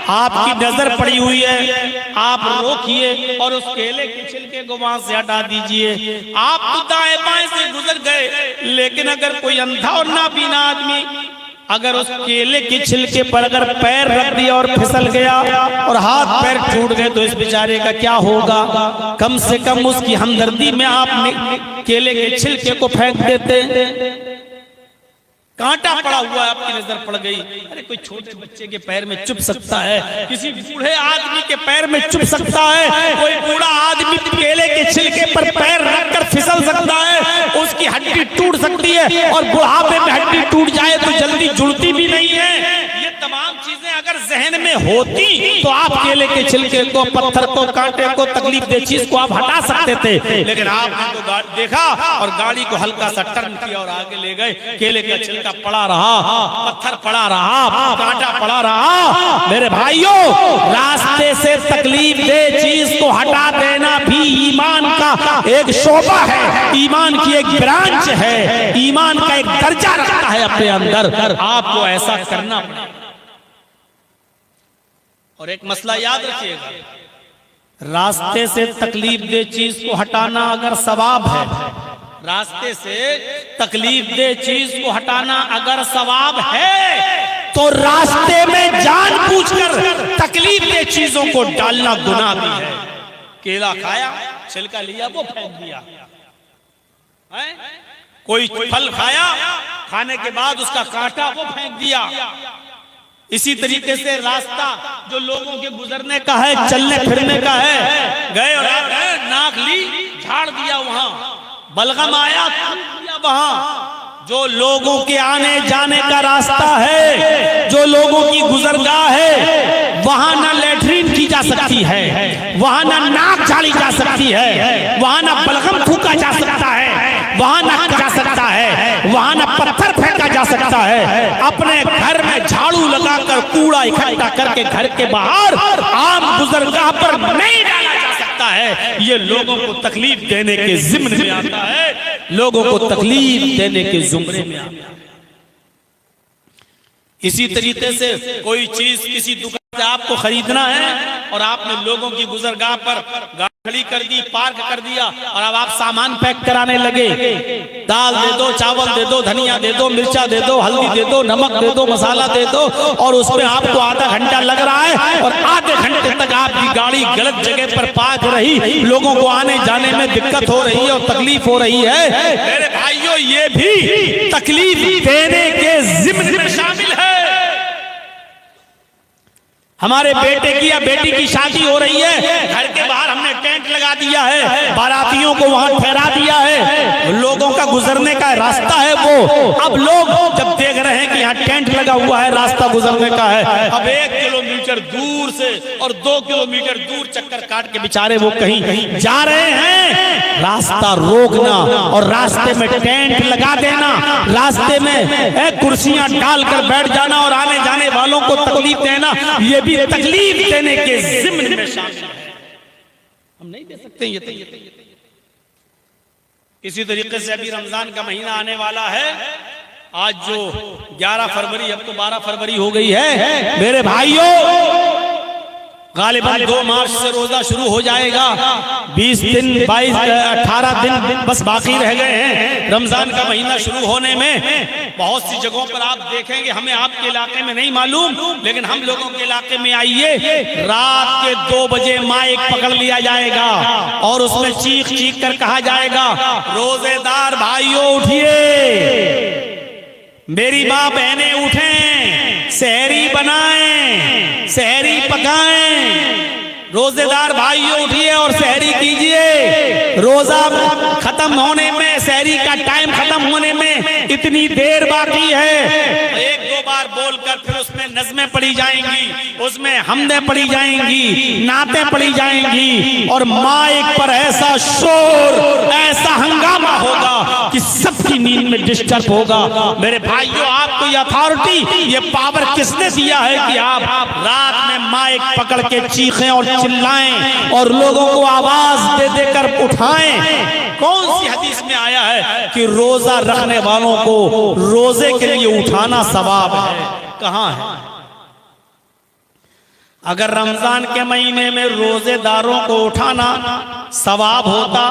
आपकी नजर पड़ी हुई है, आप रोकिए और उस केले के छिलके को वहां से हटा दीजिए। आप तो दाएं बाएं से गुजर गए, लेकिन अगर कोई अंधा और नाबीना आदमी अगर उस केले के छिलके पर अगर पैर रख दिया और फिसल गया और हाथ पैर टूट गए, तो इस बेचारे का क्या होगा। कम से कम उसकी हमदर्दी में आप केले के छिलके को फेंक देते। कांटा पड़ा हुआ है, आपकी नजर पड़ गई, अरे कोई छोटे बच्चे के पैर में चुभ सकता है, किसी बूढ़े आदमी के पैर में चुभ सकता है, कोई बूढ़ा आदमी केले के छिलके पर पैर रखकर फिसल सकता है, उसकी हड्डी टूट सकती है, और बुढ़ापे में हड्डी टूट जाए तो जल्दी जुड़ती भी नहीं है। ये तमाम चीजें अगर जहन में होती तो आप केले के छिलके को, पत्थर को, कांटे को, तकलीफ दे चीज को आप हटा सकते थे, लेकिन आपने तो देखा और गाड़ी को हल्का सा टर्न किया और आगे ले गए। केले का छिलका पड़ा रहा, पत्थर पड़ा रहा, कांटा पड़ा रहा। मेरे भाइयों, रास्ते से तकलीफ दे चीज को हटा देना भी ईमान का एक शोबा है, ईमान की एक ब्रांच है, ईमान का एक दर्जा रखता है अपने अंदर। आपको ऐसा करना पड़ेगा। और एक मसला याद रखिएगा, रास्ते से तकलीफ दे चीज को हटाना अगर सवाब है, रास्ते से तकलीफ दे चीज को हटाना अगर सवाब है, तो रास्ते में जानबूझकर तकलीफ दे चीजों को डालना गुनाह भी है। केला खाया, छिलका लिया, वो फेंक दिया। कोई फल खाया, खाने के बाद उसका कांटा वो फेंक दिया। इसी तरीके से रास्ता जो लोगों के गुजरने का है, चलने फिरने का है, गए और नाक ली, झाड़ दिया, वहां बलगम आया, वहां जो लोगों के आने जाने का रास्ता है, जो लोगों की गुजरगाह है, वहां ना लेटरिन की जा सकती है, वहां ना नाक झाड़ी जा सकती है, वहां ना बलगम फूका जा सकता है, वहां ना जा सकता है, वहां ना पत्थर फेंका जा सकता है। अपने घर में झाड़ू लगाकर कूड़ा इकट्ठा करके घर के बाहर आम गुजरगाह पर नहीं डाला जा सकता है। ये लोगों को तकलीफ देने के जिम्मे में आता है, लोगों को तकलीफ देने के जुमरे में आता है। इसी तरीके से कोई चीज किसी दुकान से आपको खरीदना है और आपने लोगों की गुजरगाह पर गाड़ी खड़ी कर दी, पार्क कर दिया, और अब आप सामान पैक कराने लगे। दाल दे दो, चावल दे दो, धनिया दे दो, मिर्चा दे दो, हल्दी दे दो, नमक दे दो, मसाला दे दो, और उसमें आपको आधा घंटा लग रहा है, और आधे घंटे तक आपकी गाड़ी गलत जगह पर पार्क रही, लोगों को आने जाने में दिक्कत हो रही है और तकलीफ हो रही है। मेरे भाइयों, ये भी तकलीफ देने के जिम्मे में शामिल है। हमारे बेटे की या बेटी की शादी हो रही है, घर के बाहर हमने टेंट लगा दिया है, बारातियों को वहां ठहरा दिया है, लोगों का गुजरने का रास्ता है वो। अब लोग जब देख रहे हैं कि यहाँ टेंट लगा हुआ है, रास्ता गुजरने का है, अब 1 किलोमीटर दूर से और 2 किलोमीटर दूर चक्कर काट के बेचारे वो कहीं जा रहे हैं। रास्ता रोकना और रास्ते में टेंट लगा देना, रास्ते में कुर्सियां डालकर बैठ जाना और आने जाने वालों को तकलीफ देना, ये भी तकलीफ देने के जिम्मे में शामिल है। हम नहीं दे सकते ये। इसी तरीके से अभी रमजान का महीना आने वाला है। आज जो 11 फरवरी, अब तो 12 फरवरी हो गई है। मेरे भाइयों, गालिबन 2 मार्च से रोजा शुरू हो जाएगा। 20 दिन, 22, 18 दिन बस बाकी रह गए हैं रमजान का महीना शुरू होने में। बहुत सी जगहों पर आप देखेंगे, हमें आपके इलाके में नहीं मालूम, लेकिन हम लोगों के इलाके में आइए, रात के 2 बजे माइक पकड़ लिया जाएगा और उसमें चीख चीख कर कहा जाएगा, रोजेदार भाइयों उठिए, मेरी माँ बहनें उठें, सहरी बनाएं, सहरी पकाएं, रोजेदार भाइयों उठिए और सहरी कीजिए। रोजा खत्म होने में, सहरी सहरी का टाइम खत्म होने में इतनी देर बाकी है, एक दो बार बोलकर फिर उसमें नज़में पढ़ी जाएंगी, उसमें हमदें पढ़ी जाएंगी, नातें पढ़ी जाएंगी और माइक पर ऐसा शोर, ऐसा हंगामा होगा कि सबकी नींद में डिस्टर्ब होगा। मेरे भाइयों, आपको ये अथॉरिटी, ये पावर किसने दिया है कि आप रात में माइक पकड़ के चीखें और चिल्लाएं और लोगों को आवाज दे देकर उठाएं? कौन सी हदीस में आया है कि रोजा रखने वालों को रोजे के लिए उठाना सवाब है? कहां है? अगर रमजान के महीने में रोजेदारों को उठाना सवाब होता